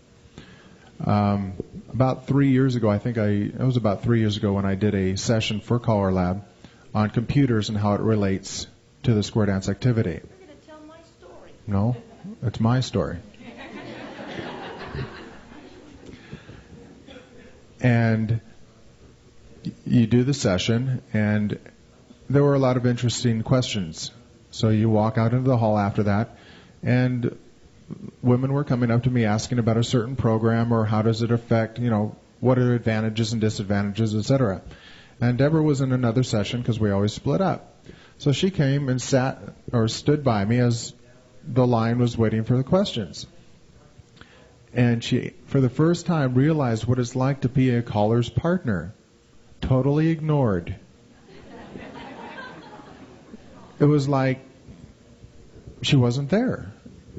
About 3 years ago, it was about 3 years ago when I did a session for CALLERLAB on computers and how it relates to the square dance activity. No, it's my story. And you do the session, and there were a lot of interesting questions. So you walk out into the hall after that, and women were coming up to me asking about a certain program or how does it affect, what are advantages and disadvantages, etc. And Deborah was in another session because we always split up. So she came and stood by me as the line was waiting for the questions. And she, for the first time, realized what it's like to be a caller's partner. Totally ignored. It was like she wasn't there.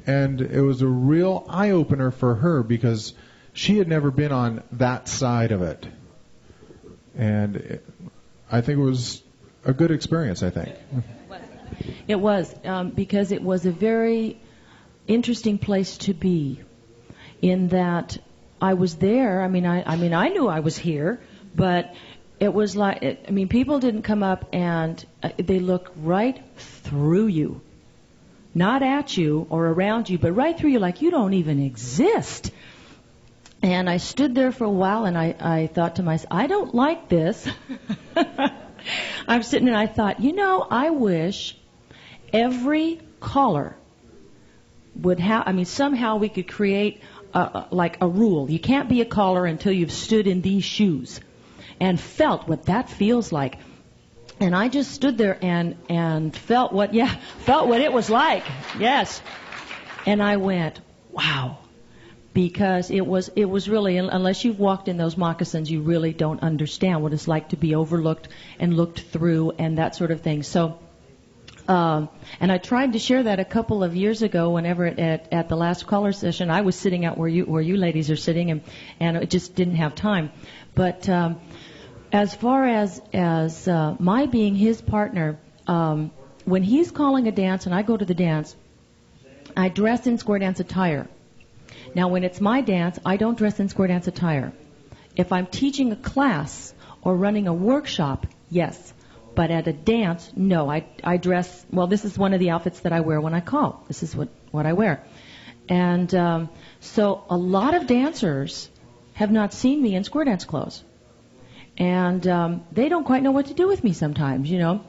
And it was a real eye-opener for her because she had never been on that side of it. And I think it was a good experience, I think. It was, because it was a very interesting place to be, in that I was there. I knew I was here, but it was like, people didn't come up and they looked right through you. Not at you or around you, but right through you, like you don't even exist. And I stood there for a while, and I thought to myself, I don't like this. I'm sitting and I thought, I wish every caller would have, I mean, somehow we could create like a rule. You can't be a caller until you've stood in these shoes and felt what that feels like. And I just stood there and felt what it was like. Yes. And I went, wow. Because it was really, unless you've walked in those moccasins, you really don't understand what it's like to be overlooked and looked through and that sort of thing. So, and I tried to share that a couple of years ago. Whenever at the last caller session, I was sitting out where you ladies are sitting, and it just didn't have time. But as far as my being his partner, when he's calling a dance and I go to the dance, I dress in square dance attire. Now, when it's my dance, I don't dress in square dance attire. If I'm teaching a class or running a workshop, yes. But at a dance, no. I dress, well, this is one of the outfits that I wear when I call. This is what I wear. And so a lot of dancers have not seen me in square dance clothes. And they don't quite know what to do with me sometimes, you know.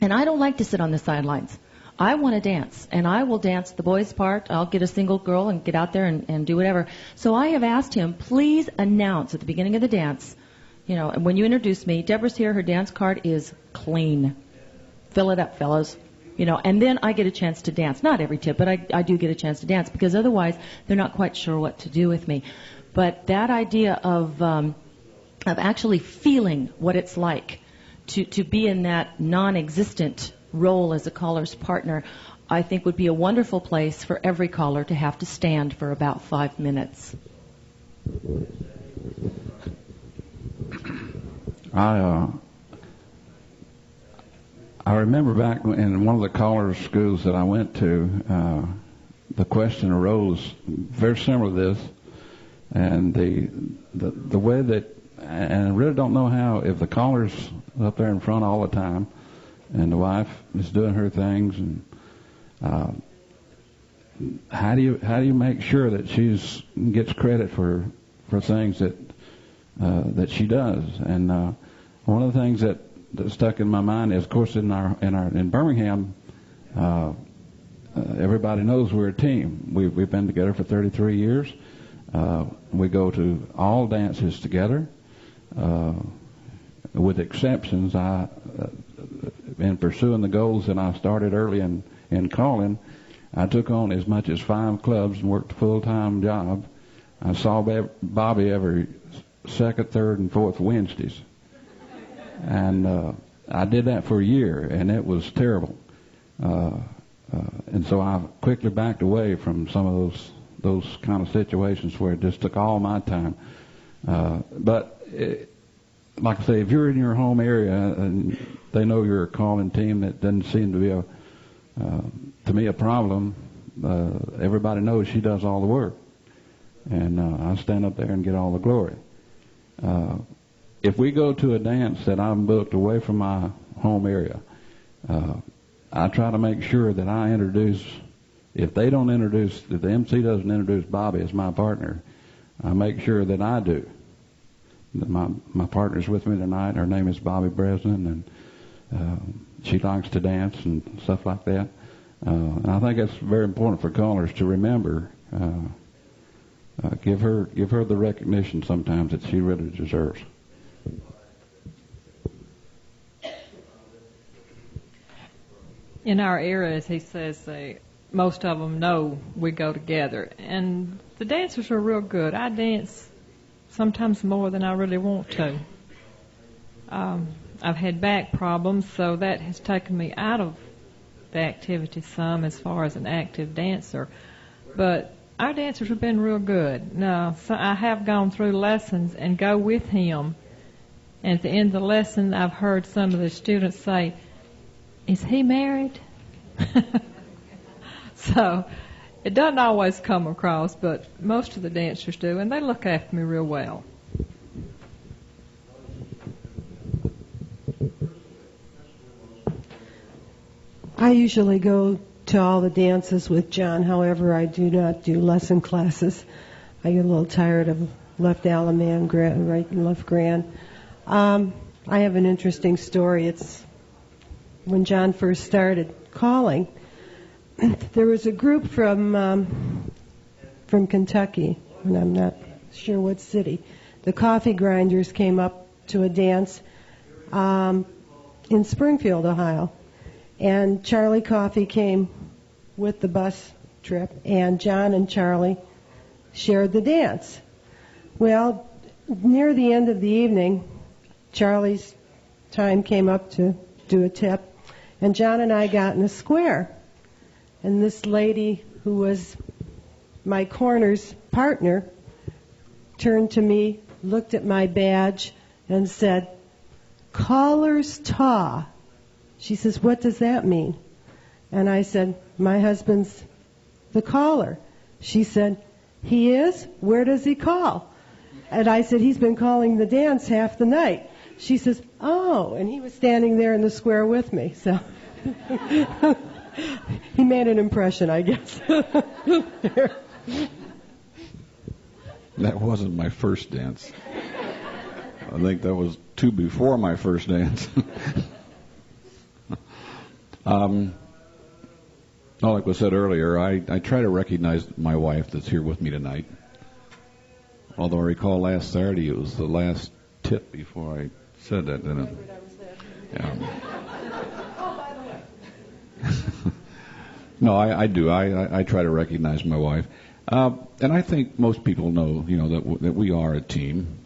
And I don't like to sit on the sidelines. I want to dance, and I will dance the boys' part. I'll get a single girl and get out there and do whatever. So I have asked him, please announce at the beginning of the dance, you know, when you introduce me, Deborah's here, her dance card is clean. Fill it up, fellas. You know, and then I get a chance to dance. Not every tip, but I do get a chance to dance, because otherwise they're not quite sure what to do with me. But that idea of actually feeling what it's like to be in that non-existent role as a caller's partner, I think would be a wonderful place for every caller to have to stand for about 5 minutes. I remember back in one of the callers' schools that I went to, the question arose very similar to this, and the way that, and I really don't know how, if the caller's up there in front all the time, and the wife is doing her things, and how do you make sure that she's gets credit for things that she does? And one of the things that stuck in my mind is, of course, in Birmingham, everybody knows we're a team. We've been together for 33 years. We go to all dances together, with exceptions. In pursuing the goals that I started early in calling, I took on as much as 5 clubs and worked a full-time job. I saw Bobby every second, third, and fourth Wednesdays. And I did that for a year, and it was terrible. And so I quickly backed away from some of those kind of situations where it just took all my time. Like I say, if you're in your home area and they know you're a calling team, that doesn't seem to be to me a problem. Everybody knows she does all the work, and I stand up there and get all the glory. If we go to a dance that I'm booked away from my home area, I try to make sure that I introduce. If the MC doesn't introduce Bobby as my partner, I make sure that I do. My partner's with me tonight. Her name is Bobbi Bresnan, and she likes to dance and stuff like that. And I think it's very important for callers to remember. Give her the recognition sometimes that she really deserves. In our era, as he says, most of them know we go together, and the dancers are real good. I dance sometimes more than I really want to. I've had back problems, so that has taken me out of the activity some as far as an active dancer. But our dancers have been real good. Now, so I have gone through lessons and go with him. And at the end of the lesson, I've heard some of the students say, "Is he married?" So it doesn't always come across, but most of the dancers do, and they look after me real well. I usually go to all the dances with John. However, I do not do lesson classes. I get a little tired of left Alaman, right and left Grand. I have an interesting story. It's when John first started calling. there was a group from Kentucky, and I'm not sure what city. The Coffee Grinders came up to a dance in Springfield, Ohio. And Charlie Coffee came with the bus trip, and John and Charlie shared the dance. Well, near the end of the evening, Charlie's time came up to do a tip, and John and I got in a square. And this lady, who was my corner's partner, turned to me, looked at my badge, and said, "Caller's Ta." She says, "What does that mean?" And I said, "My husband's the caller." She said, "He is? Where does he call?" And I said, "He's been calling the dance half the night." She says, "Oh," and he was standing there in the square with me. So he made an impression, I guess. That wasn't my first dance. I think that was two before my first dance. Like was said earlier, I try to recognize my wife that's here with me tonight. Although I recall last Saturday it was the last tip before I said that, didn't it? Yeah. No, I do. I try to recognize my wife. And I think most people know, that we are a team.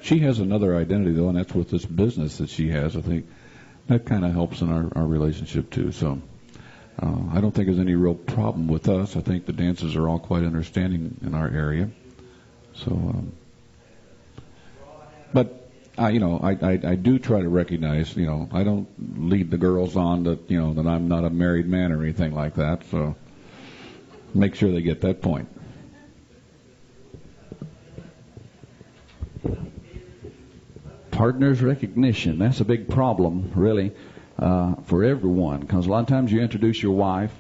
She has another identity, though, and that's with this business that she has. I think that kind of helps in our relationship, too. So I don't think there's any real problem with us. I think the dancers are all quite understanding in our area. So, but I do try to recognize, I don't lead the girls on that, that I'm not a married man or anything like that. So make sure they get that point. Partners recognition, that's a big problem, really, for everyone, because a lot of times you introduce your wife,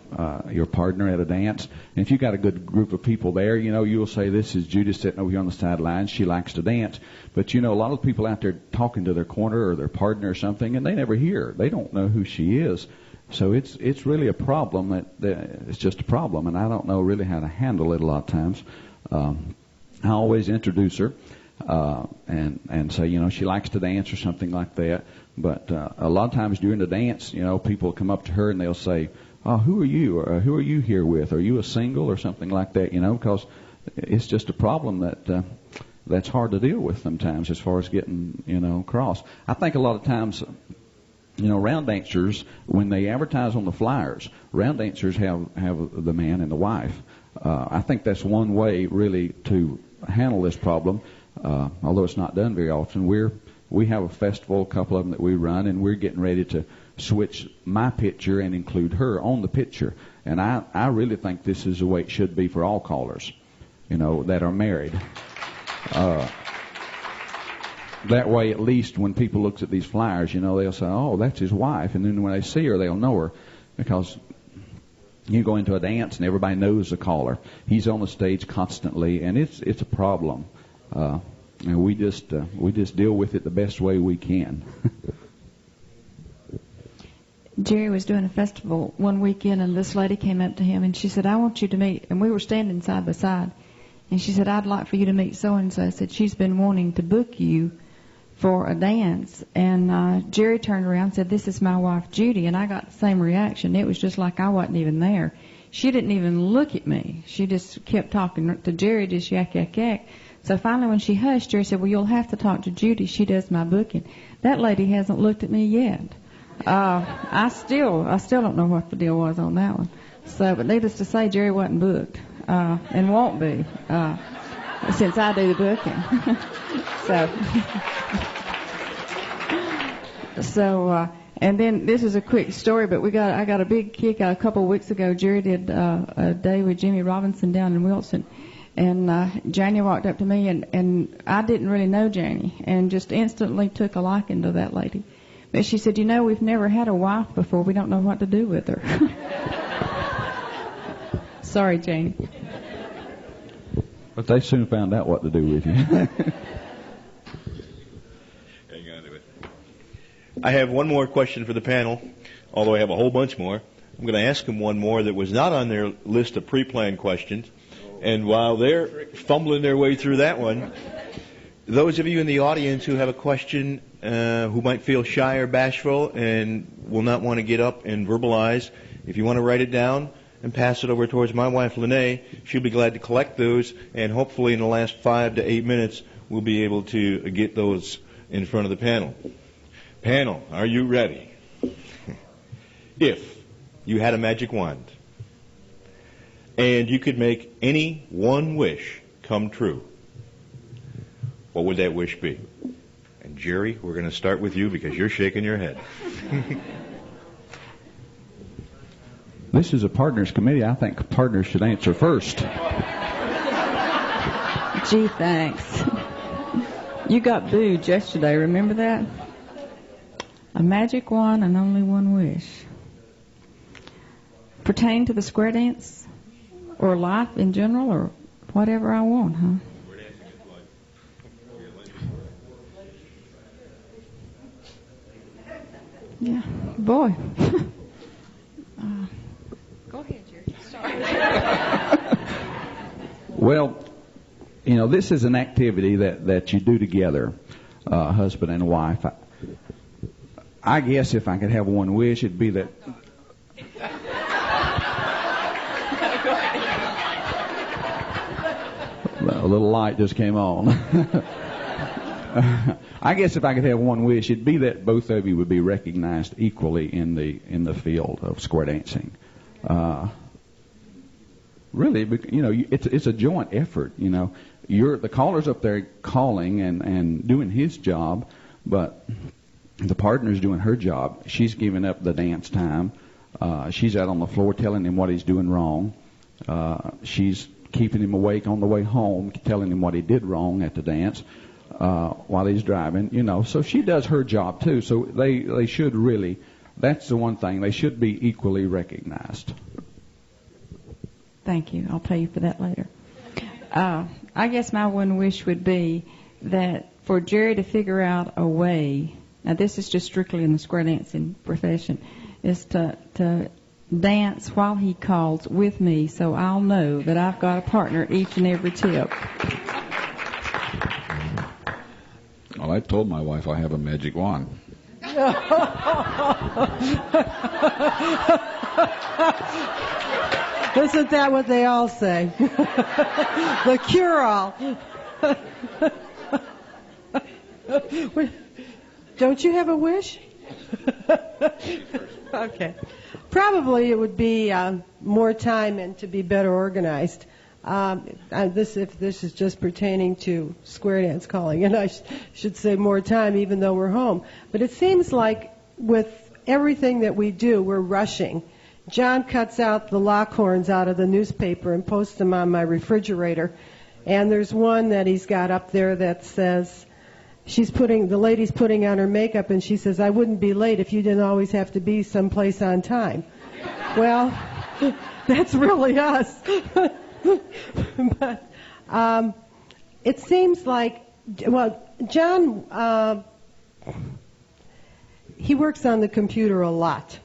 your partner at a dance, and if you've got a good group of people there, you'll say, "This is Judy sitting over here on the sidelines. She likes to dance." But, a lot of people out there talking to their corner or their partner or something, and they never hear. They don't know who she is. So it's really a problem. It's just a problem, and I don't know really how to handle it a lot of times. I always introduce her. And say, she likes to dance or something like that. But a lot of times during the dance, people come up to her and they'll say, "Oh, who are you? Or who are you here with? Are you a single?" or something like that, because it's just a problem that's hard to deal with sometimes as far as getting, across. I think a lot of times, round dancers, when they advertise on the flyers, round dancers have the man and the wife. I think that's one way really to handle this problem. Although it's not done very often, we have a festival, a couple of them that we run, and we're getting ready to switch my picture and include her on the picture. And I really think this is the way it should be for all callers, that are married. That way, at least when people look at these flyers, they'll say, "Oh, that's his wife," and then when they see her, they'll know her, because you go into a dance and everybody knows the caller. He's on the stage constantly, and it's a problem. And we just deal with it the best way we can. Jerry was doing a festival one weekend, and this lady came up to him, and she said, "I want you to meet," and we were standing side by side, and she said, "I'd like for you to meet so-and-so." I said, "She's been wanting to book you for a dance." And Jerry turned around and said, "This is my wife, Judy," and I got the same reaction. It was just like I wasn't even there. She didn't even look at me. She just kept talking to Jerry, just yak, yak, yak. So finally when she hushed, Jerry said, "Well, you'll have to talk to Judy. She does my booking." That lady hasn't looked at me yet. I still don't know what the deal was on that one. So, but needless to say, Jerry wasn't booked, and won't be, since I do the booking. And then this is a quick story, but I got a big kick out a couple of weeks ago. Jerry did a day with Jimmy Robinson down in Wilson. And Janie walked up to me, and I didn't really know Janie, and just instantly took a liking to that lady. But she said, "We've never had a wife before. We don't know what to do with her." Sorry, Janie. But they soon found out what to do with you. I have one more question for the panel, although I have a whole bunch more. I'm going to ask them one more that was not on their list of pre-planned questions. And while they're fumbling their way through that one, those of you in the audience who have a question, who might feel shy or bashful and will not want to get up and verbalize, if you want to write it down and pass it over towards my wife, Lene, she'll be glad to collect those, and hopefully in the last 5 to 8 minutes, we'll be able to get those in front of the panel. Panel, are you ready? If you had a magic wand and you could make any one wish come true, what would that wish be? And Jerry, we're going to start with you because you're shaking your head. This is a partners committee. I think partners should answer first. Gee, thanks. You got booed yesterday, remember that? A magic wand and only one wish. Pertain to the square dance or life in general or whatever I want, huh? Yeah, boy. Go ahead, Jerry. Sorry. Well, you know, this is an activity that you do together, husband and wife. I guess if I could have one wish, it'd be that... A little light just came on. I guess if I could have one wish, it'd be that both of you would be recognized equally in the field of square dancing. Really, you know, it's a joint effort. You know, the caller's up there calling and doing his job, but the partner's doing her job. She's giving up the dance time. She's out on the floor telling him what he's doing wrong. She's keeping him awake on the way home, telling him what he did wrong at the dance while he's driving. You know, so she does her job too. So they should really. That's the one thing. They should be equally recognized. Thank you. I'll pay you for that later. I guess my one wish would be that for Jerry to figure out a way, now this is just strictly in the square dancing profession, is to dance while he calls with me so I'll know that I've got a partner each and every tip. Well, I told my wife I have a magic wand. Isn't that what they all say? The cure-all. Don't you have a wish? Okay. Probably it would be more time and to be better organized. If this is just pertaining to square dance calling, and I should say more time even though we're home. But it seems like with everything that we do, we're rushing. John cuts out the Lockhorns out of the newspaper and posts them on my refrigerator. And there's one that he's got up there that says, the lady's putting on her makeup and she says, I wouldn't be late if you didn't always have to be someplace on time. Well, that's really us. But it seems like, well, John, he works on the computer a lot.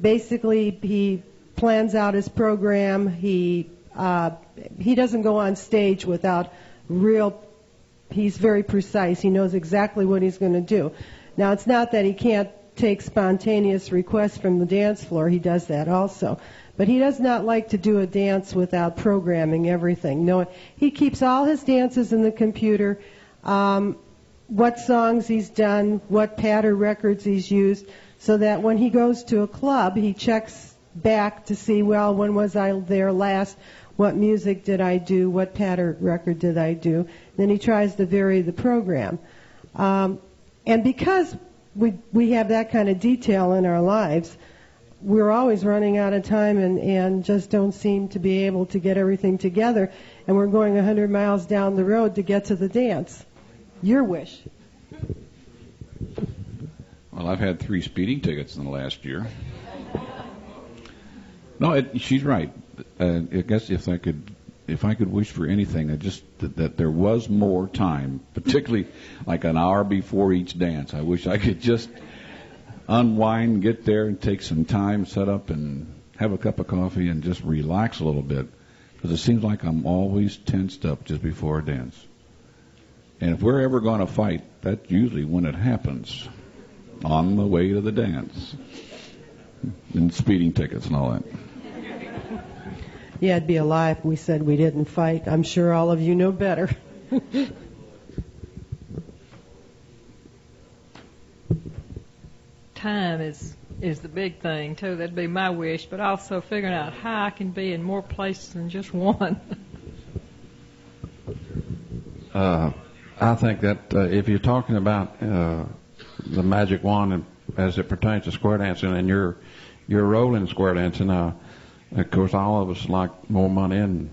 Basically, he plans out his program. He doesn't go on stage without he's very precise. He knows exactly what he's going to do. Now, it's not that he can't take spontaneous requests from the dance floor. He does that also. But he does not like to do a dance without programming everything. No, he keeps all his dances in the computer, what songs he's done, what pattern records he's used, so that when he goes to a club, he checks back to see, well, when was I there last? What music did I do? What pattern record did I do? Then he tries to vary the program. And because we have that kind of detail in our lives, we're always running out of time and just don't seem to be able to get everything together. And we're going 100 miles down the road to get to the dance. Your wish. Well, I've had 3 speeding tickets in the last year. No, she's right. I guess if I could wish for anything, that there was more time, particularly like an hour before each dance. I wish I could just unwind, get there, and take some time, set up, and have a cup of coffee, and just relax a little bit, because it seems like I'm always tensed up just before a dance. And if we're ever going to fight, that's usually when it happens, on the way to the dance, and speeding tickets and all that. Yeah, it'd be a lie if we said we didn't fight. I'm sure all of you know better. Time is the big thing, too. That'd be my wish, but also figuring out how I can be in more places than just one. I think that if you're talking about the magic wand as it pertains to square dancing and your role in square dancing, of course, all of us like more money and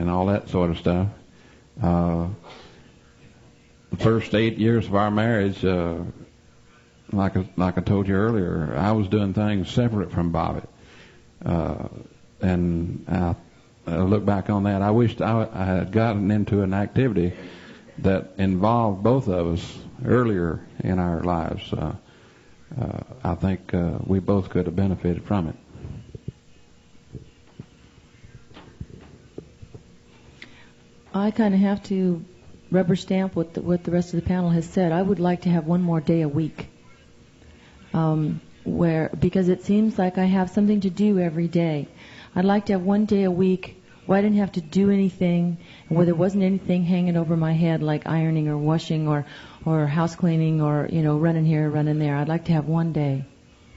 all that sort of stuff. The first 8 years of our marriage, like I told you earlier, I was doing things separate from Bobby, and I look back on that. I wished I had gotten into an activity that involved both of us earlier in our lives. I think we both could have benefited from it. I kind of have to rubber stamp what the rest of the panel has said. I would like to have one more day a week, because it seems like I have something to do every day. I'd like to have one day a week where I didn't have to do anything, and where there wasn't anything hanging over my head like ironing or washing or house cleaning or running here, running there. I'd like to have one day.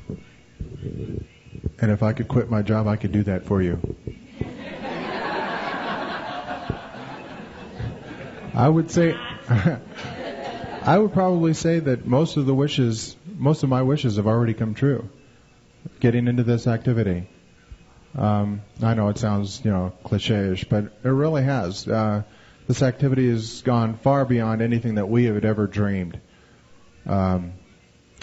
And if I could quit my job, I could do that for you. I would probably say that most of my wishes have already come true. Getting into this activity. I know it sounds, cliche-ish, but it really has. This activity has gone far beyond anything that we had ever dreamed. When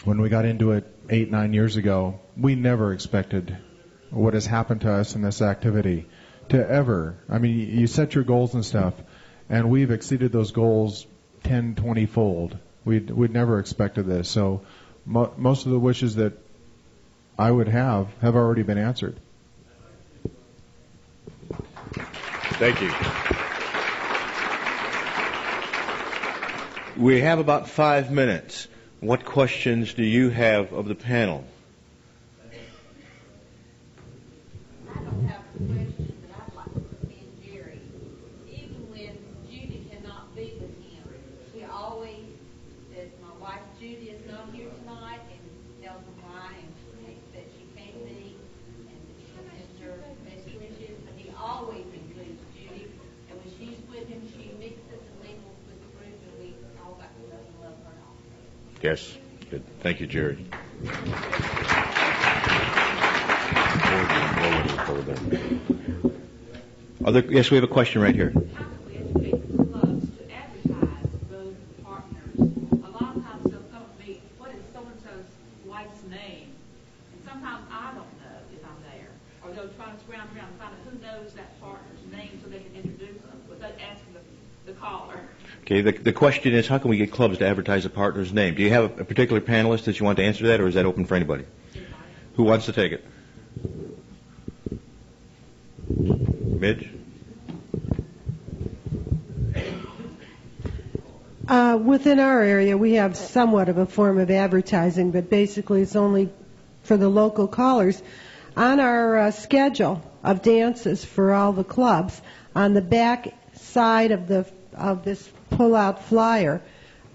we got into it 8-9 years ago, we never expected what has happened to us in this activity to ever. I mean, you set your goals and stuff, and we've exceeded those goals 10, 20-fold. We'd never expected this. So most of the wishes that I would have already been answered. Thank you. We have about 5 minutes. What questions do you have of the panel? I don't have a question, but I'd like to commend Jerry. Even when Judy cannot be with him, he always says, my wife Judy is not here tonight, and tells him why, and that she can't be, and she sends her best wishes, but he always includes Judy, and when she's with him, she mixes and mingles with the group, and we all got to know and love her also. Yes. Good. Thank you, Jerry. Yes, we have a question right here. Okay, the question is, how can we get clubs to advertise a partner's name? Do you have a particular panelist that you want to answer that, or is that open for anybody? Who wants to take it? Midge? Within our area, we have somewhat of a form of advertising, but basically it's only for the local callers. On our schedule of dances for all the clubs, on the back side of this pull-out flyer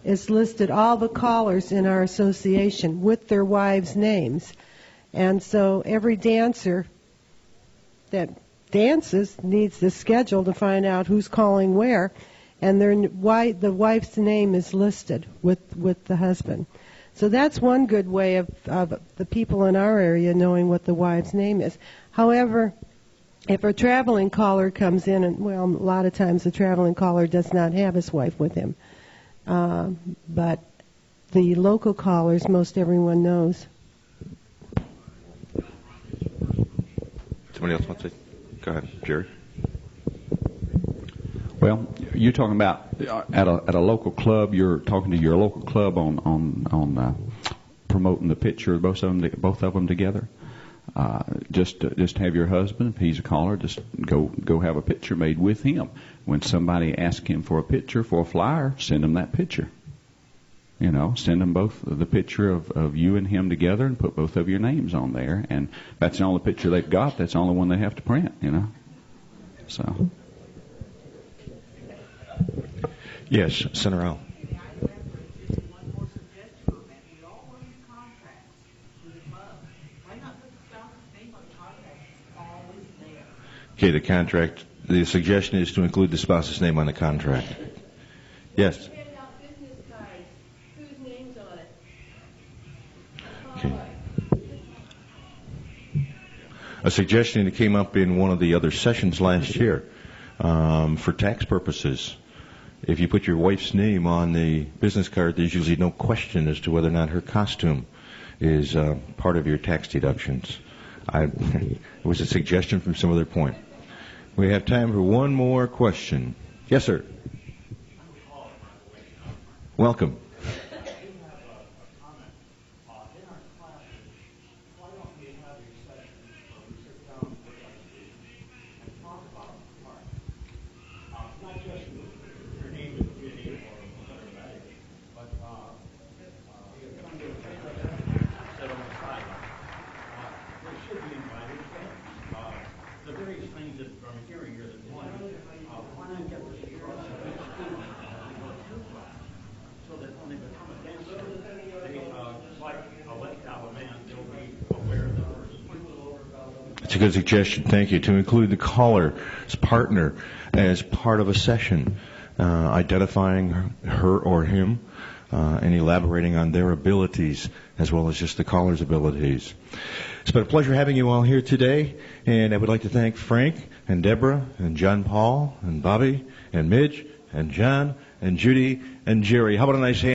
is listed all the callers in our association with their wives' names. And so every dancer that dances needs the schedule to find out who's calling where, and the wife's name is listed with the husband. So that's one good way of the people in our area knowing what the wife's name is. However, if a traveling caller comes in, and well, a lot of times the traveling caller does not have his wife with him, but the local callers, most everyone knows. Somebody else wants to? Go ahead, Jerry. Well, you're talking about at a local club. You're talking to your local club on promoting the picture of both of them together. Just have your husband, if he's a caller, just go have a picture made with him. When somebody asks him for a picture, for a flyer, send him that picture. You know, send them both the picture of you and him together and put both of your names on there. And that's the only picture they've got. That's the only one they have to print, you know. So. Yes, Senator Al. Okay, the contract, the suggestion is to include the spouse's name on the contract. Yes. Okay. A suggestion that came up in one of the other sessions last year, for tax purposes. If you put your wife's name on the business card, there's usually no question as to whether or not her costume is part of your tax deductions. It was a suggestion from some other point. We have time for one more question. Yes, sir. Welcome. It's a good suggestion. Thank you. To include the caller's partner as part of a session, identifying her or him, and elaborating on their abilities as well as just the caller's abilities. It's been a pleasure having you all here today, and I would like to thank Frank and Deborah and John Paul and Bobby and Midge and John and Judy and Jerry. How about a nice hand?